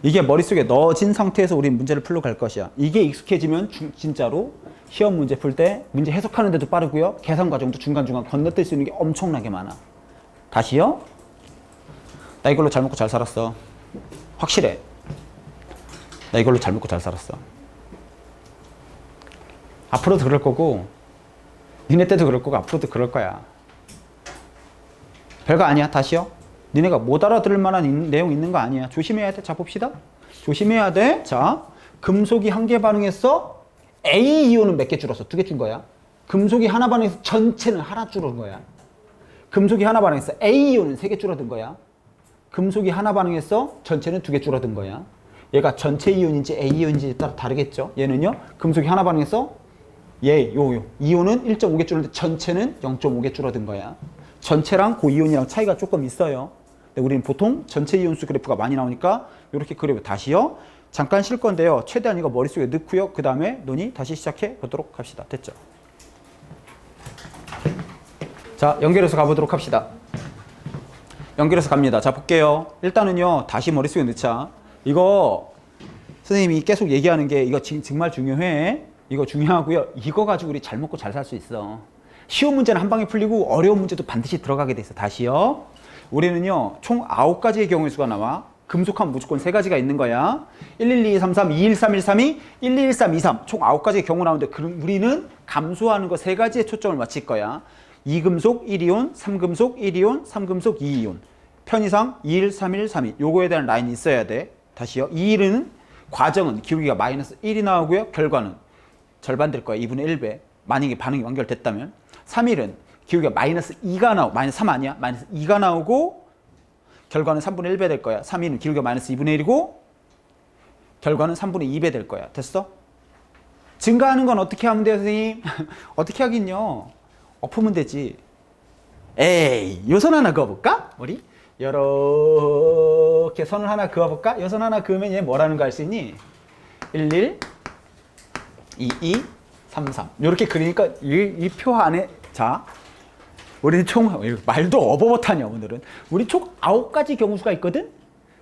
이게 머릿속에 넣어진 상태에서 우리 문제를 풀러 갈 것이야. 이게 익숙해지면 진짜로 시험 문제 풀 때 문제 해석하는 데도 빠르고요. 계산 과정도 중간중간 건너뛸 수 있는 게 엄청나게 많아. 다시요. 나 이걸로 잘 먹고 잘 살았어. 확실해. 나 이걸로 잘 먹고 잘 살았어. 앞으로도 그럴 거고, 니네 때도 그럴 거고, 앞으로도 그럴 거야. 별거 아니야. 다시요. 니네가 못 알아들을 만한 내용 있는 거 아니야. 조심해야 돼. 자, 봅시다. 조심해야 돼. 자, 금속이 한 개 반응했어. A 이온은 몇 개 줄었어? 2개 준 거야. 금속이 하나 반응해서 전체는 하나 줄은 거야. 금속이 하나 반응했어. A 이온은 3개 줄어든 거야. 금속이 하나 반응했어. 전체는 2개 줄어든 거야. 얘가 전체 이온인지 A 이온인지 따라 다르겠죠. 얘는요. 금속이 하나 반응했어. 요 이온은 1.5개 줄었는데 전체는 0.5개 줄어든 거야. 전체랑 고이온이랑 차이가 조금 있어요. 근데 우리는 보통 전체 이온수 그래프가 많이 나오니까 이렇게 그려요. 다시요. 잠깐 쉴 건데요. 최대한 이거 머릿속에 넣고요. 그 다음에 논의 다시 시작해 보도록 합시다. 됐죠? 자, 연결해서 가보도록 합시다. 연결해서 갑니다. 자, 볼게요. 일단은요. 다시 머릿속에 넣자. 이거 선생님이 계속 얘기하는 게 이거 정말 중요해. 이거 중요하고요. 이거 가지고 우리 잘 먹고 잘 살 수 있어. 쉬운 문제는 한 방에 풀리고 어려운 문제도 반드시 들어가게 돼 있어. 다시요. 우리는요. 총 9가지의 경우의 수가 나와. 금속하면 무조건 3가지가 있는 거야. 11233, 21312, 121323. 총 9가지의 경우 나오는데 우리는 감소하는 거 3가지에 초점을 맞출 거야. 2금속 1이온, 3금속 1이온, 3금속 2이온. 편의상 213, 32. 요거에 대한 라인이 있어야 돼. 다시요. 2일은 과정은 기울기가 마이너스 1이 나오고요. 결과는 절반 될 거야. 2분의 1배. 만약에 반응이 완결됐다면. 3일은 기울기가 마이너스 2가 나오고, 마이너스 3 아니야? 마이너스 2가 나오고, 결과는 3분의 1배 될 거야. 3일은 기울기가 마이너스 2분의 1이고, 결과는 3분의 2배 될 거야. 됐어? 증가하는 건 어떻게 하면 돼요, 선생님? 어떻게 하긴요? 엎으면 되지. 에이, 요 선 하나 그어볼까? 우리? 요렇게 선을 하나 그어볼까? 요 선 하나 그으면 얘 뭐라는 거 알 수 있니? 11, 22, 33. 요렇게 그리니까 이 표 안에, 자, 우리는 총, 말도 어버버타냐, 오늘은. 우리 총 9가지 경우수가 있거든?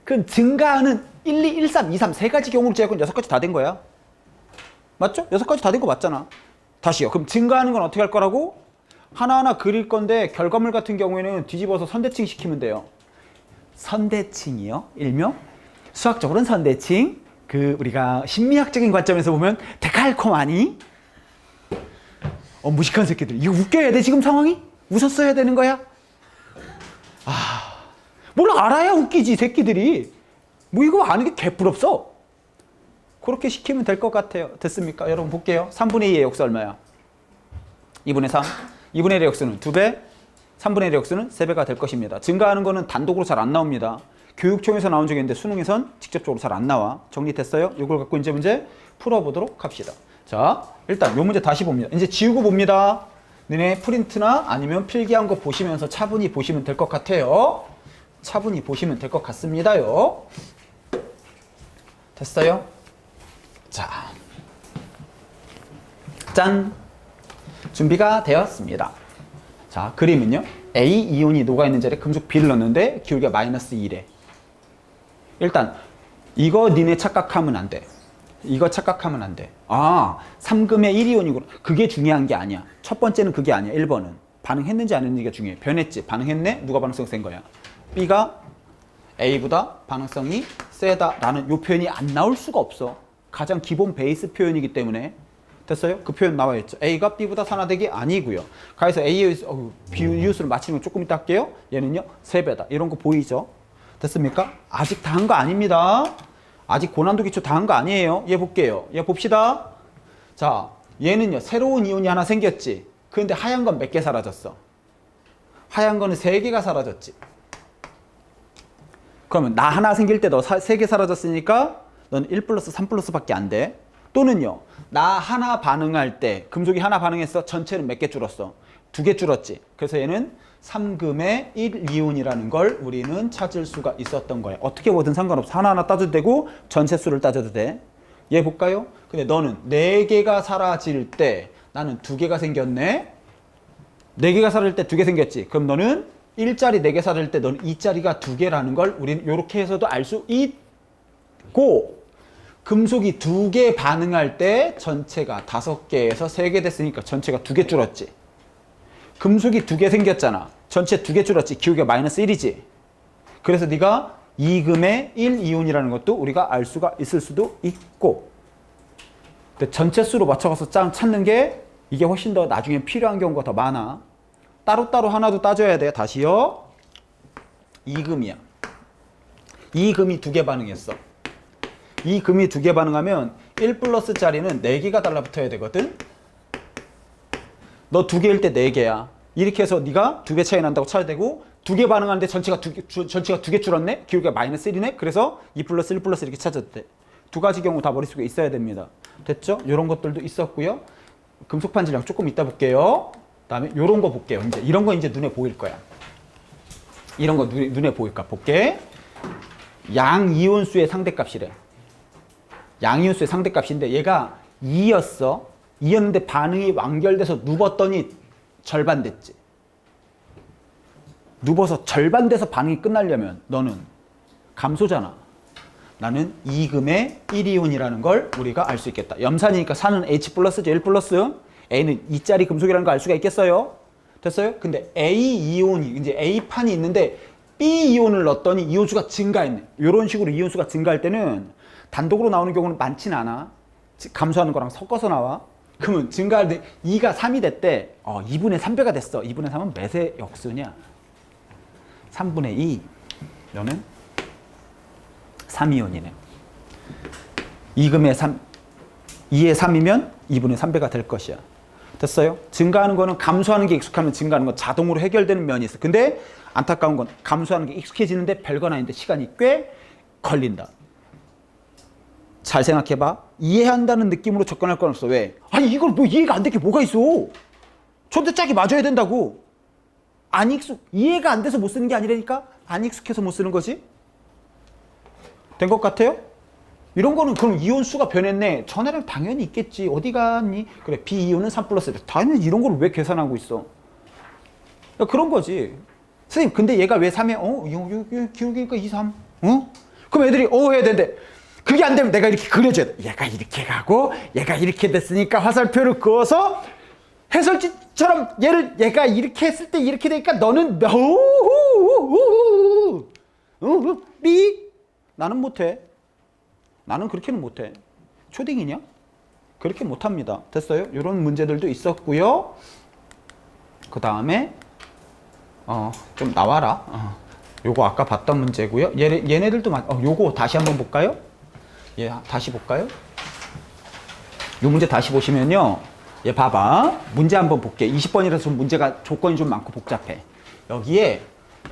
그럼 증가하는 1, 2, 1, 3, 2, 3, 3가지 경우를 제외하고 6가지 다 된 거야. 맞죠? 6가지 다 된 거 맞잖아. 다시요. 그럼 증가하는 건 어떻게 할 거라고? 하나하나 그릴 건데 결과물 같은 경우에는 뒤집어서 선대칭 시키면 돼요. 선대칭이요? 일명 수학적으로는 선대칭. 우리가 심리학적인 관점에서 보면 데칼코마니. 무식한 새끼들. 이거 웃겨야 돼 지금 상황이? 웃었어야 되는 거야? 뭘 알아야 웃기지 새끼들이. 뭐 이거 아는 게 개뿔없어. 그렇게 시키면 될 것 같아요. 됐습니까? 여러분 볼게요. 3분의 2의 역수 얼마야? 2분의 3. 2분의 1의 역수는 2배, 3분의 1의 역수는 3배가 될 것입니다. 증가하는 거는 단독으로 잘 안 나옵니다. 교육청에서 나온 적이 있는데 수능에선 직접적으로 잘 안 나와. 정리됐어요? 이걸 갖고 이제 문제 풀어보도록 합시다. 자, 일단 요 문제 다시 봅니다. 이제 지우고 봅니다. 너네 프린트나 아니면 필기한 거 보시면서 차분히 보시면 될 것 같아요. 차분히 보시면 될 것 같습니다요. 됐어요? 자, 짠! 준비가 되었습니다. 자, 그림은요. A 이온이 녹아있는 자리에 금속 B를 넣는데 기울기가 마이너스 2래. 일단 이거 니네 착각하면 안 돼. 이거 착각하면 안 돼. 3금의 1이온이구나. 그게 중요한 게 아니야. 첫 번째는 그게 아니야. 1번은. 반응했는지 안 했는지가 중요해. 변했지. 반응했네? 누가 반응성 센 거야? B가 A보다 반응성이 세다라는 요 표현이 안 나올 수가 없어. 가장 기본 베이스 표현이기 때문에. 됐어요? 그 표현 나와 있죠. A가 B보다 산화되기 아니고요. 가에서 A의 비유수를 맞히는 거 조금 이따 할게요. 얘는요 3배다. 이런 거 보이죠? 됐습니까? 아직 다 한 거 아닙니다. 아직 고난도 기초 다 한 거 아니에요. 얘 볼게요. 얘 봅시다. 자, 얘는요 새로운 이온이 하나 생겼지. 그런데 하얀 건 몇 개 사라졌어? 하얀 거는 3개가 사라졌지. 그러면 나 하나 생길 때 너 3개 사라졌으니까 넌 1 플러스 3 플러스 밖에 안 돼. 또는요, 나 하나 반응할 때, 금속이 하나 반응했어. 전체는 몇 개 줄었어? 2개 줄었지. 그래서 얘는 3금의 1이온이라는 걸 우리는 찾을 수가 있었던 거야. 어떻게 보든 상관없어. 하나하나 따져도 되고, 전체 수를 따져도 돼. 얘 볼까요? 근데 너는 4개가 사라질 때, 나는 2개가 생겼네? 4개가 사라질 때 2개 생겼지. 그럼 너는 1짜리 4개 사라질 때 너는 2짜리가 2개라는 걸 우리는 이렇게 해서도 알 수 있고, 금속이 2개 반응할 때 전체가 5개에서 3개 됐으니까 전체가 2개 줄었지. 금속이 2개 생겼잖아. 전체 2개 줄었지. 기울기가 마이너스 1이지. 그래서 네가 2금의 1이온이라는 것도 우리가 알 수가 있을 수도 있고. 근데 전체 수로 맞춰가서 찾는 게 이게 훨씬 더 나중에 필요한 경우가 더 많아. 따로따로 하나도 따져야 돼. 다시요. 2금이야. 2금이 2개 반응했어. 2금이 2개 반응하면 1 플러스 짜리는 4개가 달라붙어야 되거든. 너 2개일 때 4개야. 이렇게 해서 네가 2배 차이 난다고 찾아야 되고 2개 반응하는데 전체가 2개 줄었네? 기울기가 마이너스 1이네? 그래서 2 플러스 1 플러스 이렇게 찾아도 돼. 2가지 경우 다 머릿속에 있어야 됩니다. 됐죠? 이런 것들도 있었고요. 금속 판질량 조금 이따 볼게요. 그다음에 이런 거 볼게요. 이제 이런 거 이제 눈에 보일 거야. 이런 거 눈에 보일까? 볼게. 양이온수의 상대값이래. 양이온수의 상대값인데 얘가 2였어. 2였는데 반응이 완결돼서 누웠더니 절반 됐지. 누워서 절반 돼서 반응이 끝나려면 너는 감소잖아. 나는 2금의 1이온이라는 걸 우리가 알 수 있겠다. 염산이니까 4는 H 플러스죠. 1 플러스. A는 2짜리 금속이라는 거 알 수가 있겠어요? 됐어요? 근데 A 이온이 이제 A판이 있는데 B 이온을 넣었더니 이온수가 증가했네. 이런 식으로 이온수가 증가할 때는 단독으로 나오는 경우는 많진 않아. 감소하는 거랑 섞어서 나와. 그러면 증가할 때 2가 3이 됐대. 2분의 3배가 됐어. 2분의 3은 몇의 역수냐? 3분의 2. 너는 3이온이네. 2금의 3, 2의 3이면 2분의 3배가 될 것이야. 됐어요? 증가하는 거는 감소하는 게 익숙하면 증가하는 건 자동으로 해결되는 면이 있어. 근데 안타까운 건 감소하는 게 익숙해지는데 별건 아닌데 시간이 꽤 걸린다. 잘 생각해봐. 이해한다는 느낌으로 접근할 건 없어. 왜? 아니 이걸 뭐 이해가 안 될 게 뭐가 있어. 전대 짝이 맞아야 된다고. 이해가 안 돼서 못 쓰는 게 아니라니까? 안 익숙해서 못 쓰는 거지? 된 것 같아요? 이런 거는 그럼 이온수가 변했네. 전화량 당연히 있겠지. 어디 갔니? 그래, B이온은 3 플러스. 당연히 이런 걸 왜 계산하고 있어? 그런 거지. 선생님, 근데 얘가 왜 3에, 기울기니까 2, 3. 그럼 애들이, 해야 되는데. 그게 안 되면 내가 이렇게 그려줘야 돼. 얘가 이렇게 가고, 얘가 이렇게 됐으니까 화살표를 그어서 해설지처럼 얘가 이렇게 했을 때 이렇게 되니까 너는, 삐? 나는 못해. 나는 그렇게는 못해. 초딩이냐? 그렇게 못합니다. 됐어요? 이런 문제들도 있었고요. 그 다음에 좀 나와라. 요거 아까 봤던 문제고요. 얘네들도 요거 다시 한번 볼까요? 다시 볼까요? 요 문제 다시 보시면요. 얘 봐봐. 문제 한번 볼게. 20번이라서 문제가 조건이 좀 많고 복잡해. 여기에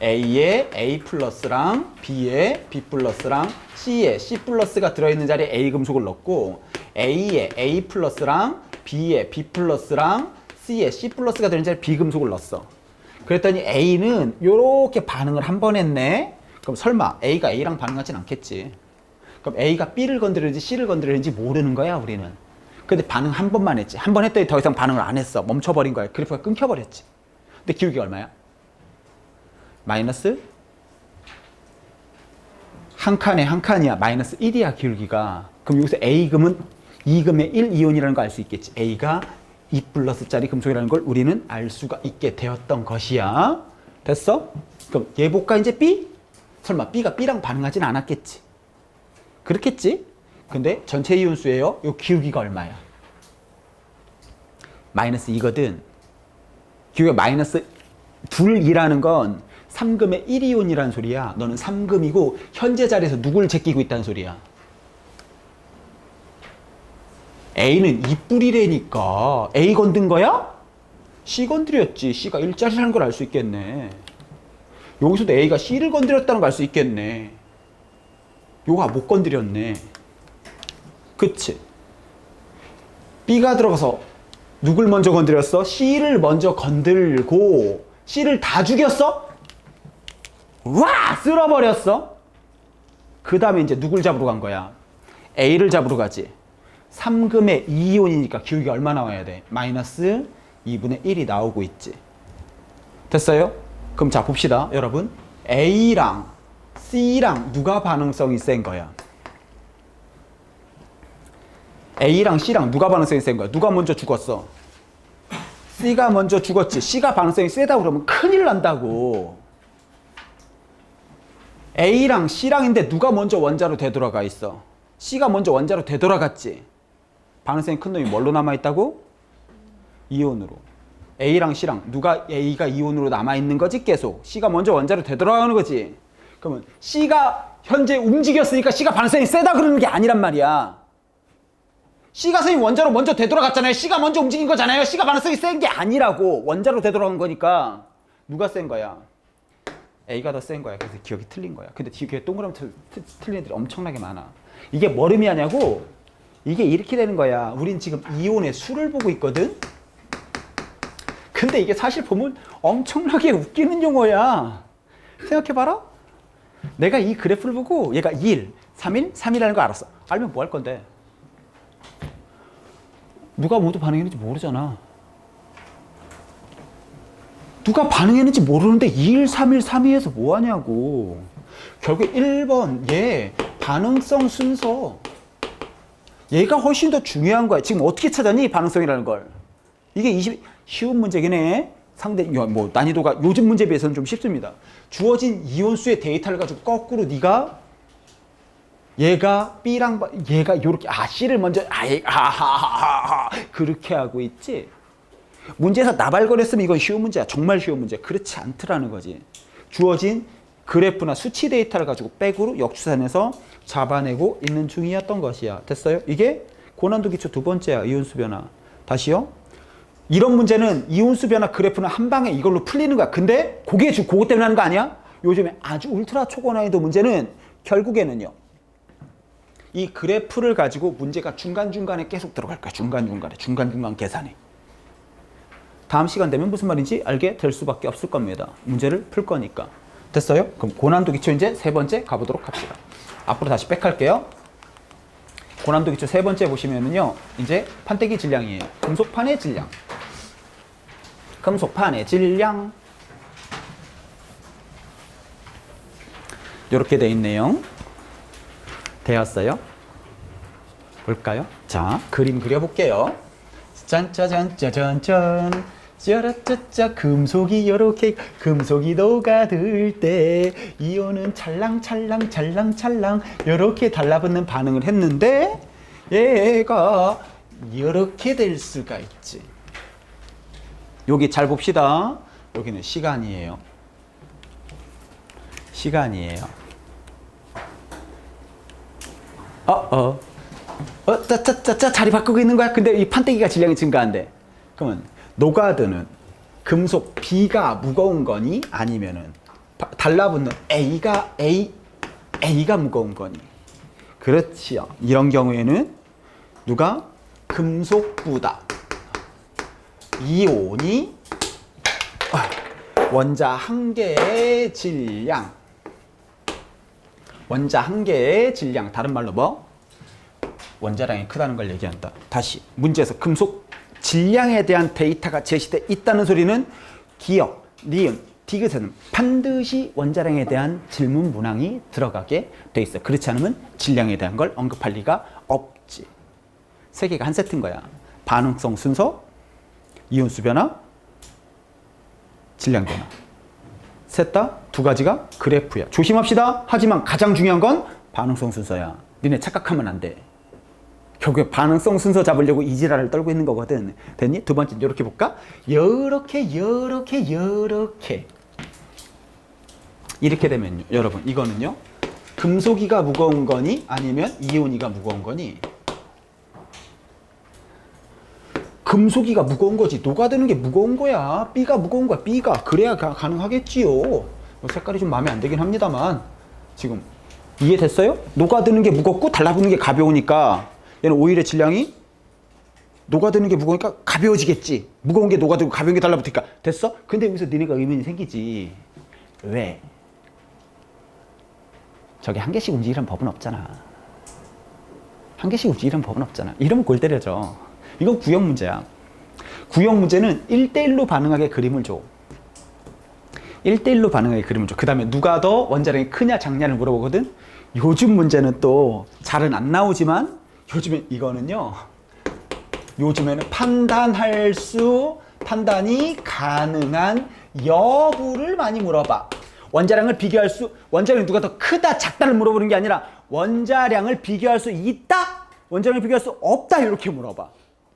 A에 A 플러스랑 B에 B 플러스랑 C에 C 플러스가 들어있는 자리에 A 금속을 넣고 A에 A 플러스랑 B에 B 플러스랑 C에 C 플러스가 들어있는 자리에 B 금속을 넣었어. 그랬더니 A는 요렇게 반응을 한 번 했네. 그럼 설마 A가 A랑 반응하진 않겠지. 그럼 A가 B를 건드리는지 C를 건드리는지 모르는 거야 우리는. 근데 반응 한 번만 했지. 한 번 했더니 더 이상 반응을 안 했어. 멈춰버린 거야. 그래프가 끊겨버렸지. 근데 기울기가 얼마야? 마이너스 한 칸이야. 마이너스 1이야 기울기가. 그럼 여기서 A금은 2금의 1이온이라는 거 알 수 있겠지. A가 2 플러스짜리 금속이라는 걸 우리는 알 수가 있게 되었던 것이야. 됐어? 그럼 얘 볼까 이제 B? 설마 B가 B랑 반응하진 않았겠지. 그렇겠지? 근데 전체 이온수예요. 요 기울기가 얼마야? 마이너스 2거든. 기울기가 마이너스 2이라는 건 3금의 1이온이라는 소리야. 너는 3금이고 현재 자리에서 누굴 제끼고 있다는 소리야. A는 2뿌리래니까 A 건든 거야? C 건드렸지. C가 1짜리라는 걸 알 수 있겠네. 여기서도 A가 C를 건드렸다는 걸 알 수 있겠네. 요가 못 건드렸네. 그치? B가 들어가서 누굴 먼저 건드렸어? C를 먼저 건들고 C를 다 죽였어? 와! 쓸어버렸어? 그 다음에 이제 누굴 잡으러 간 거야? A를 잡으러 가지. 3금의 2이온이니까 기울기가 얼마 나와야 돼? 마이너스 2분의 1이 나오고 있지. 됐어요? 그럼 자 봅시다 여러분. A랑 C랑 누가 반응성이 센 거야? A랑 C랑 누가 반응성이 센 거야? 누가 먼저 죽었어? C가 먼저 죽었지. C가 반응성이 세다고 그러면 큰일 난다고. A랑 C랑인데 누가 먼저 원자로 되돌아가 있어? C가 먼저 원자로 되돌아갔지. 반응성이 큰 놈이 뭘로 남아있다고? 이온으로. A랑 C랑 누가 A가 이온으로 남아있는 거지 계속. C가 먼저 원자로 되돌아가는 거지. 그러면 C가 현재 움직였으니까 C가 반응성이 세다 그러는 게 아니란 말이야. C가 선생님 원자로 먼저 되돌아갔잖아요. C가 먼저 움직인 거잖아요. C가 반응성이 센 게 아니라고. 원자로 되돌아간 거니까. 누가 센 거야? A가 더 센 거야. 그래서 기억이 틀린 거야. 근데 기억이 동그라미 틀린 애들이 엄청나게 많아. 이게 뭘 의미하냐고? 이게 이렇게 되는 거야. 우린 지금 이온의 수를 보고 있거든? 근데 이게 사실 보면 엄청나게 웃기는 용어야. 생각해봐라. 내가 이 그래프를 보고 얘가 2일, 3일, 3이라는 거 알았어. 알면 뭐 할 건데? 누가 모두 반응했는지 모르잖아. 누가 반응했는지 모르는데 2일, 3일, 3위에서 뭐 하냐고. 결국 1번 얘 반응성 순서. 얘가 훨씬 더 중요한 거야. 지금 어떻게 찾았니? 반응성이라는 걸. 이게 쉬운 문제긴 해. 뭐 난이도가 요즘 문제에 비해서는 좀 쉽습니다. 주어진 이온수의 데이터를 가지고 거꾸로 네가 얘가 B랑 얘가 요렇게 C를 먼저 그렇게 하고 있지. 문제에서 나발거렸으면 이건 쉬운 문제야. 정말 쉬운 문제야. 그렇지 않더라는 거지. 주어진 그래프나 수치 데이터를 가지고 백으로 역추산해서 잡아내고 있는 중이었던 것이야. 됐어요? 이게 고난도 기초 두 번째야. 이온수 변화. 다시요. 이런 문제는 이온수 변화 그래프는 한 방에 이걸로 풀리는 거야. 근데 그거 때문에 하는 거 아니야? 요즘에 아주 울트라 초고난이도 문제는 결국에는요. 이 그래프를 가지고 문제가 중간중간에 계속 들어갈 거야. 중간중간 계산에. 다음 시간 되면 무슨 말인지 알게 될 수밖에 없을 겁니다. 문제를 풀 거니까. 됐어요? 그럼 고난도 기초 이제 세 번째 가보도록 합시다. 앞으로 다시 백할게요. 고난도 기초 세 번째 보시면은요. 이제 판때기 질량이에요. 금속판의 질량. 금속판의 질량. 이렇게 돼 있네요. 되었어요? 볼까요? 자, 그림 그려볼게요. 짠짜잔짜잔짠. 짜라짜짜 금속이 요렇게 금속이 녹아들 때 이온은 찰랑찰랑 요렇게 달라붙는 반응을 했는데 얘가 이렇게 될 수가 있지. 여기 잘 봅시다. 여기는 시간이에요. 시간이에요. 짜짜짜짜 자리 바꾸고 있는 거야. 근데 이 판때기가 질량이 증가한대. 그러면 녹아드는 금속 B가 무거운 거니 아니면은 달라붙는 A가 무거운 거니? 그렇지요. 이런 경우에는 누가 금속보다 이온이 원자 한 개의 질량. 원자 한 개의 질량. 다른 말로 뭐? 원자량이 크다는 걸 얘기한다. 다시 문제에서 금속 질량에 대한 데이터가 제시돼 있다는 소리는 기억, 니은, 디귿에는 반드시 원자량에 대한 질문 문항이 들어가게 돼 있어. 그렇지 않으면 질량에 대한 걸 언급할 리가 없지. 세 개가 한 세트인 거야. 반응성 순서, 이온수 변화, 질량 변화. 셋 다 두 가지가 그래프야. 조심합시다. 하지만 가장 중요한 건 반응성 순서야. 니네 착각하면 안 돼. 결국에 반응성 순서 잡으려고 이 지랄을 떨고 있는 거거든. 됐니? 두 번째 이렇게 볼까? 이렇게 되면요. 여러분 이거는요. 금속이가 무거운 거니 아니면 이온이가 무거운 거니? 금속이가 무거운 거지. 녹아드는 게 무거운 거야. B가 무거운 거야. B가. 그래야 가능하겠지요. 색깔이 좀 마음에 안 들긴 합니다만 지금 이해됐어요? 녹아드는 게 무겁고 달라붙는 게 가벼우니까 얘는 오히려 질량이 녹아드는 게 무거우니까 가벼워지겠지. 무거운 게 녹아들고 가벼운 게 달라붙으니까. 됐어? 근데 여기서 니네가 의문이 생기지. 왜? 저게 한 개씩 움직이는 법은 없잖아. 한 개씩 움직이는 법은 없잖아. 이러면 골 때려져. 이건 구형 문제야. 구형 문제는 1대1로 반응하게 그림을 줘. 1대1로 반응하게 그림을 줘. 그 다음에 누가 더 원자량이 크냐 작냐를 물어보거든. 요즘 문제는 또 잘은 안 나오지만 요즘엔 이거는요. 요즘에는 판단할 수 판단이 가능한 여부를 많이 물어봐. 원자량을 누가 더 크다 작다를 물어보는 게 아니라 원자량을 비교할 수 있다, 원자량을 비교할 수 없다 이렇게 물어봐.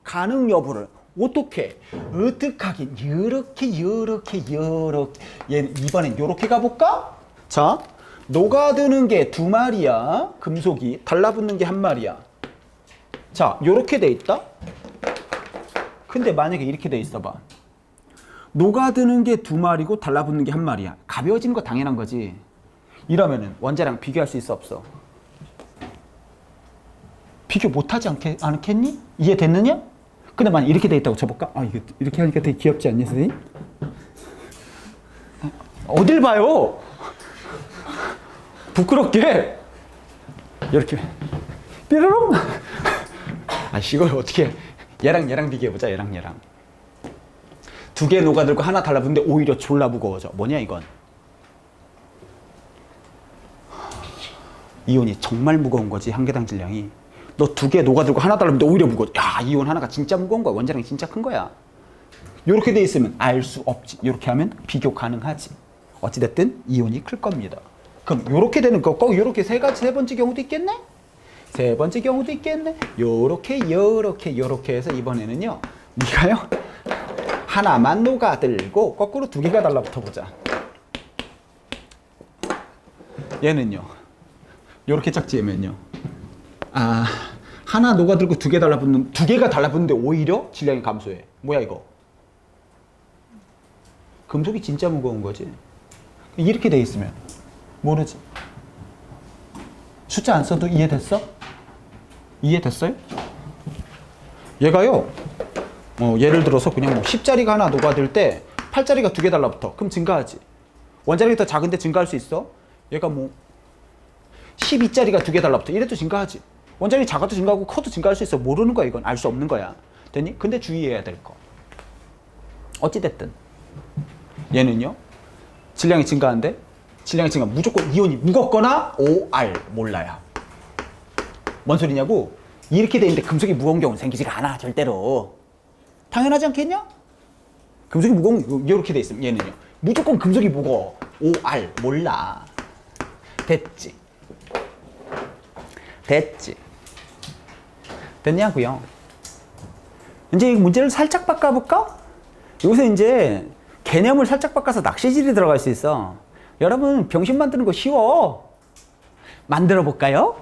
가능 여부를 어떻게 하긴 이렇게 이번엔 이렇게 가볼까? 자, 녹아드는 게 두 마리야. 금속이 달라붙는 게 한 마리야. 자, 이렇게 돼 있다. 근데 만약에 이렇게 돼 있어 봐. 녹아드는 게 두 마리고 달라붙는 게 한 마리야. 가벼워지는 거 당연한 거지. 이러면은 원자량 비교할 수 있어 없어? 비교 못하지 않겠니? 이해됐느냐? 근데 만약 이렇게 돼 있다고 쳐볼까? 아, 이거 이렇게 하니까 되게 귀엽지 않니, 선생님? 어딜 봐요? 부끄럽게 이렇게 삐르릉. 아, 이걸 어떻게 얘랑 비교해보자. 얘랑 두 개 녹아들고 하나 달라붙는데 오히려 졸라 무거워져. 뭐냐 이건? 이온이 정말 무거운 거지. 한 개당 질량이. 너 두 개 녹아들고 하나 달라붙는데 오히려 무거워. 야, 이온 하나가 진짜 무거운 거야. 원자량이 진짜 큰 거야. 이렇게 돼 있으면 알 수 없지. 이렇게 하면 비교 가능하지. 어찌됐든 이온이 클 겁니다. 그럼 이렇게 되는 거 꼭 이렇게 세 번째 경우도 있겠네? 세 번째 경우도 있겠네? 요렇게 해서 이번에는요, 니가요 하나만 녹아들고 거꾸로 두 개가 달라붙어 보자. 얘는요 요렇게 짝지으면요, 아, 하나 녹아들고 두 개가 달라붙는데 오히려 질량이 감소해. 뭐야 이거? 금속이 진짜 무거운 거지. 이렇게 돼 있으면 모르지. 숫자 안 써도 이해됐어? 이해됐어요? 얘가요, 예를 들어서 그냥 뭐 10짜리가 하나 녹아들 때 8짜리가 두 개 달라붙어. 그럼 증가하지. 원자력이 더 작은데 증가할 수 있어? 얘가 뭐 12짜리가 두 개 달라붙어. 이래도 증가하지. 원자력이 작아도 증가하고 커도 증가할 수 있어. 모르는 거야. 이건 알 수 없는 거야. 됐니? 근데 주의해야 될 거. 어찌됐든 얘는요, 질량이 증가한데, 질량이 증가 무조건 이온이 무겁거나 OR 몰라요. 뭔 소리냐고? 이렇게 돼 있는데 금속이 무거운 경우는 생기지가 않아. 절대로. 당연하지 않겠냐? 금속이 무거운, 이렇게 돼 있으면 얘는요 무조건 금속이 무거워. OR 몰라. 됐지? 됐냐고요? 이제 이 문제를 살짝 바꿔볼까? 여기서 이제 개념을 살짝 바꿔서 낚시질이 들어갈 수 있어. 여러분, 병신 만드는 거 쉬워. 만들어볼까요?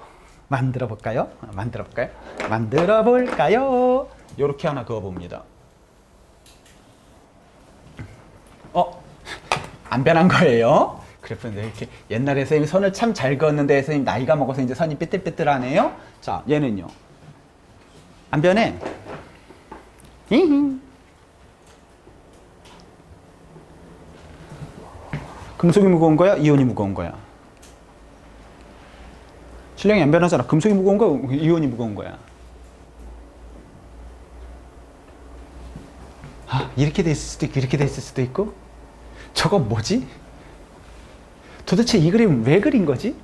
요렇게 하나 그어봅니다. 안 변한 거예요. 그래프인데 이렇게 옛날에 선생님이 선을 참 잘 그었는데 선생님 나이가 먹어서 이제 선이 삐뚤삐뚤하네요. 자, 얘는요 안 변해. 금속이 무거운 거야? 이온이 무거운 거야? 질량이 안 변하잖아. 금속이 무거운 거야? 이온이 무거운 거야? 아, 이렇게 돼 있을 수도 있고 이렇게 돼 있을 수도 있고. 저거 뭐지? 도대체 이 그림은 왜 그린 거지?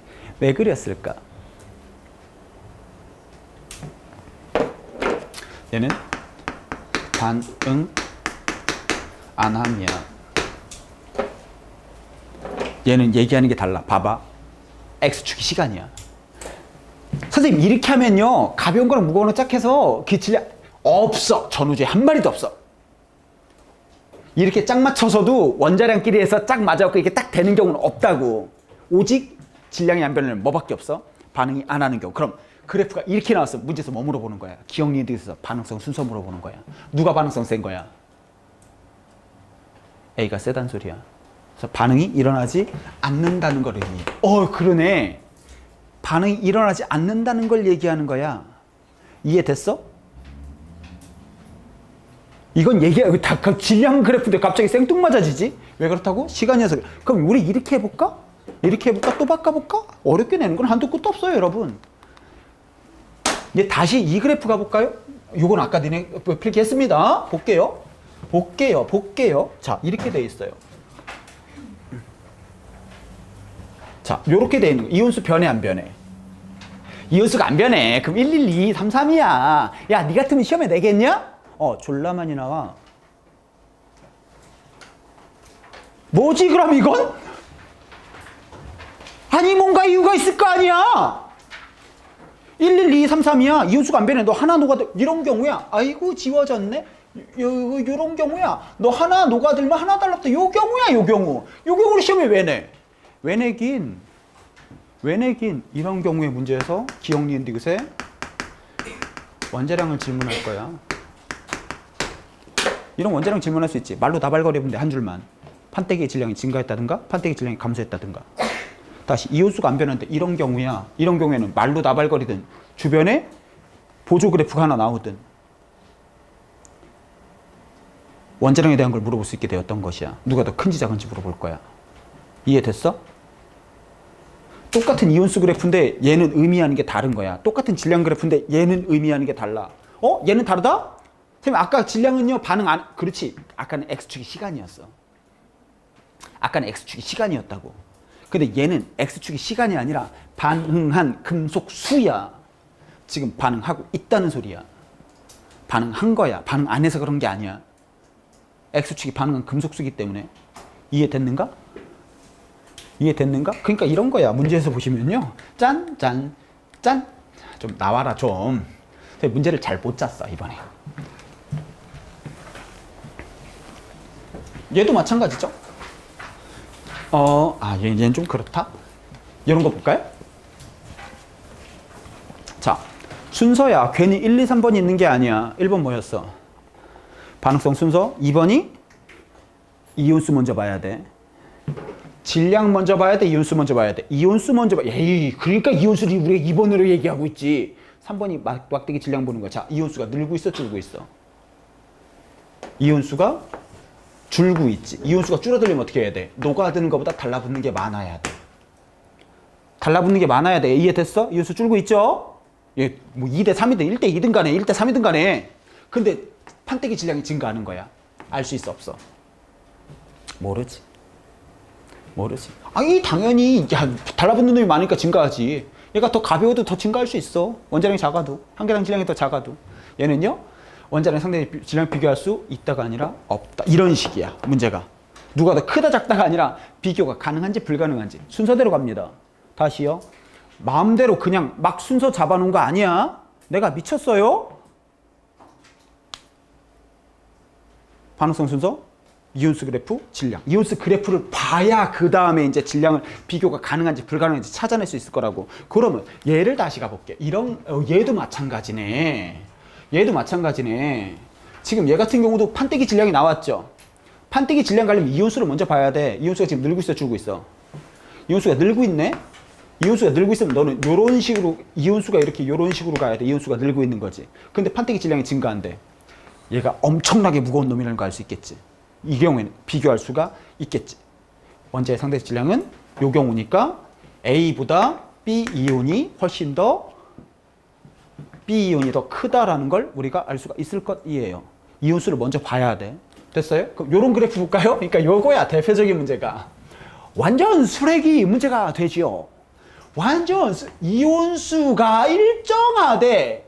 왜 그렸을까? 얘는 반응 안 하면, 얘는 얘기하는 게 달라. 봐봐. X축이 시간이야. 선생님, 이렇게 하면요 가벼운 거랑 무거운 거 짝해서 그 질량 없어. 전후제 한 마리도 없어. 이렇게 짝 맞춰서도 원자량끼리 해서 짝 맞아갖고 이게 딱 되는 경우는 없다고. 오직 질량이 안 변하면 뭐밖에 없어? 반응이 안 하는 경우. 그럼 그래프가 이렇게 나왔어. 문제에서 뭐 물어보는 거야? 기억리드에서 반응성 순서 물어보는 거야. 누가 반응성 센 거야? A가 세단 소리야. 그래서 반응이 일어나지 않는다는 걸 의미해. 그러네. 반응이 일어나지 않는다는 걸 얘기하는 거야. 이해됐어? 이건 얘기하고 다 질량 그래프인데 갑자기 생뚱맞아지지? 왜 그렇다고? 시간이어서. 그럼 우리 이렇게 해볼까? 또 바꿔볼까? 어렵게 내는 건 한도 끝도 없어요, 여러분. 이제 다시 이 그래프 가볼까요? 요건 아까 니네 필기했습니다. 볼게요. 자, 이렇게 돼 있어요. 자, 요렇게 돼 있는 거. 이온수 변해, 안 변해? 이온수가 안 변해. 그럼 112, 33이야. 야, 니 같으면 시험에 내겠냐? 졸라 많이 나와. 뭐지 그럼 이건? 아니 뭔가 이유가 있을 거 아니야. 112, 33이야. 이온수가 안 변해. 너 하나 녹아들 이런 경우야. 아이고 지워졌네. 요런 경우야. 너 하나 녹아들면 하나 달랐다. 요 경우야. 요 경우로 시험에 왜 내? 왜 내긴 이런 경우의 문제에서 기억 니은 디귿에 원자량을 질문할 거야. 이런 원자량 질문할 수 있지. 말로 나발거리면 돼. 한 줄만. 판때기의 질량이 증가했다든가 판때기 질량이 감소했다든가. 다시 이온수가 안 변하는데 이런 경우야. 이런 경우에는 말로 나발거리든 주변에 보조 그래프가 하나 나오든 원자량에 대한 걸 물어볼 수 있게 되었던 것이야. 누가 더 큰지 작은지 물어볼 거야. 이해됐어? 똑같은 이온수 그래프인데 얘는 의미하는 게 다른 거야. 똑같은 질량 그래프인데 얘는 의미하는 게 달라. 얘는 다르다? 선생님 아까 질량은요 반응 안 그렇지. 아까는 X축이 시간이었어. 아까는 X축이 시간이었다고. 근데 얘는 X축이 시간이 아니라 반응한 금속 수야. 지금 반응하고 있다는 소리야. 반응한 거야. 반응 안 해서 그런 게 아니야. X축이 반응한 금속 수기 때문에. 이해됐는가? 이해됐는가? 그러니까 이런 거야. 문제에서 보시면요. 짠, 짠, 짠. 좀 나와라 좀. 문제를 잘 못 짰어 이번에. 얘도 마찬가지죠. 얘는 좀 그렇다. 이런 거 볼까요? 자, 순서야. 괜히 1, 2, 3번이 있는 게 아니야. 1번 뭐였어? 반응성 순서. 2번이 이온수 먼저 봐야 돼. 질량 먼저 봐야 돼. 이온수 먼저 봐야 돼. 이온수 먼저 봐. 에이, 그러니까 이온수를 우리가 2번으로 얘기하고 있지. 3번이 막대기 질량 보는 거야. 자, 이온수가 늘고 있어, 줄고 있어? 이온수가 줄고 있지. 이온수가 줄어들려면 어떻게 해야 돼? 녹아드는 것보다 달라붙는 게 많아야 돼. 달라붙는 게 많아야 돼. 이해됐어? 이온수 줄고 있죠? 예, 뭐 2대 3이든 1대 2든 간에 1대 3이든 간에. 근데 판때기 질량이 증가하는 거야. 알 수 있어, 없어? 모르지. 아니 당연히 달라붙는 놈이 많으니까 증가하지. 얘가 더 가벼워도 더 증가할 수 있어. 원자량이 작아도. 한 개당 질량이 더 작아도. 얘는요. 원자량 상대 질량 비교할 수 있다가 아니라 없다. 이런 식이야. 문제가. 누가 더 크다 작다가 아니라 비교가 가능한지 불가능한지. 순서대로 갑니다. 다시요. 마음대로 그냥 막 순서 잡아놓은 거 아니야. 내가 미쳤어요? 반응성 순서. 이온수 그래프, 질량. 이온수 그래프를 봐야 그 다음에 이제 질량을 비교가 가능한지 불가능한지 찾아낼 수 있을 거라고. 그러면 얘를 다시 가볼게. 얘도 마찬가지네. 지금 얘 같은 경우도 판때기 질량이 나왔죠. 판때기 질량 가려면 이온수를 먼저 봐야 돼. 이온수가 지금 늘고 있어, 줄고 있어? 이온수가 늘고 있네? 이온수가 늘고 있으면 너는 요런 식으로, 이온수가 이렇게 요런 식으로 가야 돼. 이온수가 늘고 있는 거지. 근데 판때기 질량이 증가한대. 얘가 엄청나게 무거운 놈이라는 거 알 수 있겠지. 이 경우에는 비교할 수가 있겠지. 원자의 상대 질량은 요 경우니까 A보다 B 이온이 훨씬 더 B 이온이 더 크다라는 걸 우리가 알 수가 있을 것이에요. 이온수를 먼저 봐야 돼. 됐어요? 그럼 요런 그래프 볼까요? 그러니까 요거야 대표적인 문제가. 완전 수레기 문제가 되지요. 완전 이온수가 일정하대.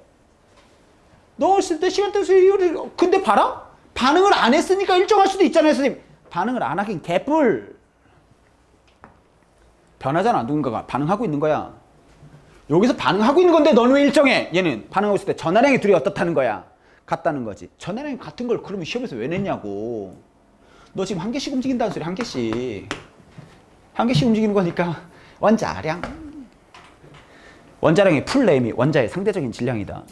넣었을 때 시간대 수율이 근데 봐라. 반응을 안 했으니까 일정할 수도 있잖아요, 선생님. 반응을 안 하긴 개뿔. 변하잖아, 누군가가. 반응하고 있는 거야. 여기서 반응하고 있는 건데 너는 왜 일정해? 얘는 반응하고 있을 때 전하량의 둘이 어떻다는 거야? 같다는 거지. 전하량이 같은 걸 그러면 시험에서 왜 냈냐고. 너 지금 한 개씩 움직인다는 소리, 한 개씩. 한 개씩 움직이는 거니까 원자량. 원자량의 풀네임이 원자의 상대적인 질량이다.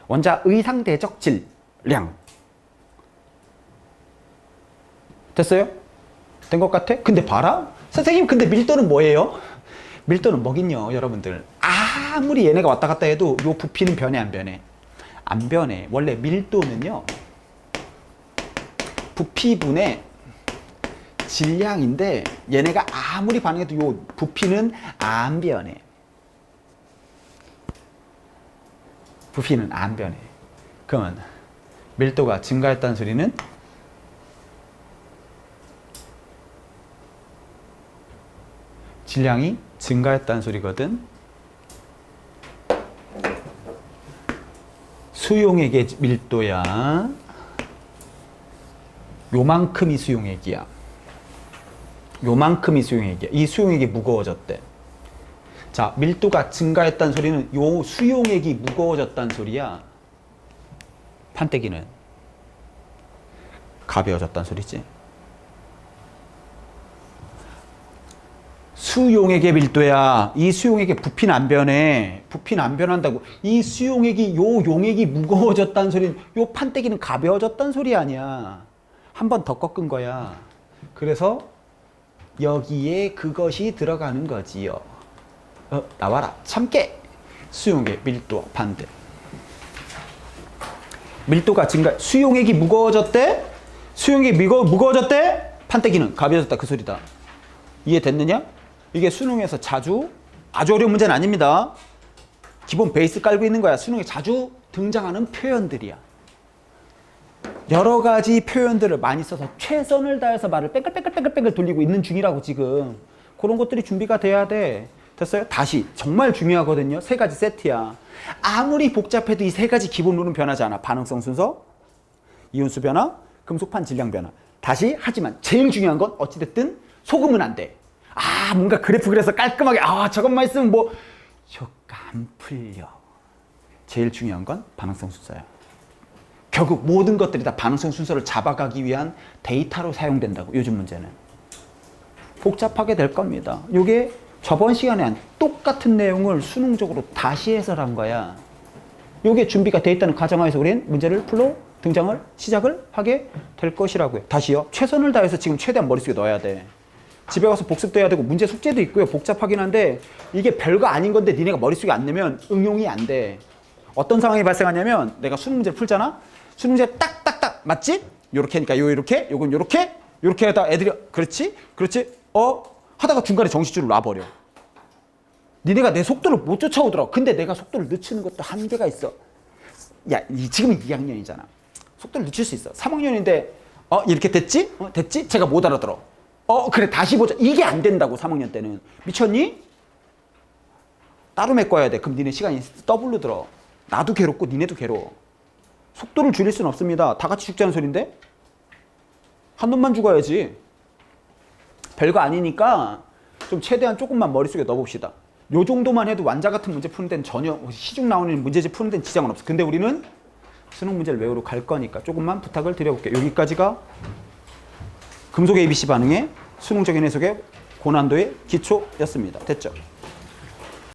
원자의 상대적 질량. 됐어요? 된 것 같아? 근데 봐라. 선생님 근데 밀도는 뭐예요? 밀도는 뭐긴요 여러분들. 아무리 얘네가 왔다 갔다 해도 요 부피는 변해 안 변해? 안 변해. 원래 밀도는요 부피분의 질량인데 얘네가 아무리 반응해도 요 부피는 안 변해. 부피는 안 변해. 그러면 밀도가 증가했다는 소리는 질량이 증가했다는 소리거든. 수용액의 밀도야. 요만큼이 수용액이야. 요만큼이 수용액이야. 이 수용액이 무거워졌대. 자, 밀도가 증가했다는 소리는 요 수용액이 무거워졌다는 소리야. 판때기는 가벼워졌다는 소리지. 수용액의 밀도야. 이 수용액의 부피는 안 변해. 부피는 안 변한다고. 이 수용액이 요 용액이 무거워졌다는 소리는 요 판때기는 가벼워졌다는 소리 아니야. 한 번 더 꺾은 거야. 그래서 여기에 그것이 들어가는 거지요. 나와라. 참깨. 수용액 밀도 반대. 밀도가 증가. 수용액이 무거워졌대. 수용액이 무거워졌대. 판때기는 가벼워졌다. 그 소리다. 이해됐느냐? 이게 수능에서 자주, 아주 어려운 문제는 아닙니다. 기본 베이스 깔고 있는 거야. 수능에 자주 등장하는 표현들이야. 여러 가지 표현들을 많이 써서 최선을 다해서 말을 뺑글뺑글 돌리고 있는 중이라고 지금. 그런 것들이 준비가 돼야 돼. 됐어요? 다시 정말 중요하거든요. 세 가지 세트야. 아무리 복잡해도 이 세 가지 기본 룰은 변하지 않아. 반응성 순서, 이온수 변화, 금속판 질량 변화. 다시 하지만 제일 중요한 건 어찌됐든 속으면 안 돼. 뭔가 그래프 그래서 깔끔하게 저것만 있으면 뭐 효과 안 풀려. 제일 중요한 건 반응성 순서야. 결국 모든 것들이 다 반응성 순서를 잡아가기 위한 데이터로 사용된다고. 요즘 문제는 복잡하게 될 겁니다. 이게 저번 시간에 한 똑같은 내용을 수능적으로 다시 해설한 거야. 이게 준비가 돼 있다는 가정하에서 우리는 문제를 풀로 시작을 하게 될 것이라고요. 다시요. 최선을 다해서 지금 최대한 머릿속에 넣어야 돼. 집에 가서 복습도 해야 되고 문제 숙제도 있고요. 복잡하긴 한데 이게 별거 아닌 건데 니네가 머릿속에 안 내면 응용이 안 돼. 어떤 상황이 발생하냐면 내가 수능 문제를 풀잖아. 수능 문제 딱딱딱 맞지? 요렇게 하니까 요렇게 요건 요렇게 하다 애들이 그렇지 하다가 중간에 정신줄을 놔버려. 니네가 내 속도를 못 쫓아오더라고. 근데 내가 속도를 늦추는 것도 한계가 있어. 야, 지금은 2학년이잖아. 속도를 늦출 수 있어. 3학년인데 이렇게 됐지? 됐지? 제가 못 알아들어. 그래 다시 보자. 이게 안 된다고. 3학년 때는. 미쳤니? 따로 메꿔야 돼. 그럼 니네 시간이 더블로 들어. 나도 괴롭고 니네도 괴로워. 속도를 줄일 수는 없습니다. 다 같이 죽자는 소린데? 한 놈만 죽어야지. 별거 아니니까 좀 최대한 조금만 머릿속에 넣어봅시다. 요 정도만 해도 완자 같은 문제 푸는 데는 전혀 시중 나오는 문제집 푸는 데는 지장은 없어. 근데 우리는 수능 문제를 외우러 갈 거니까 조금만 부탁을 드려볼게요. 여기까지가 금속 ABC 반응의 수능적인 해석의 고난도의 기초였습니다. 됐죠?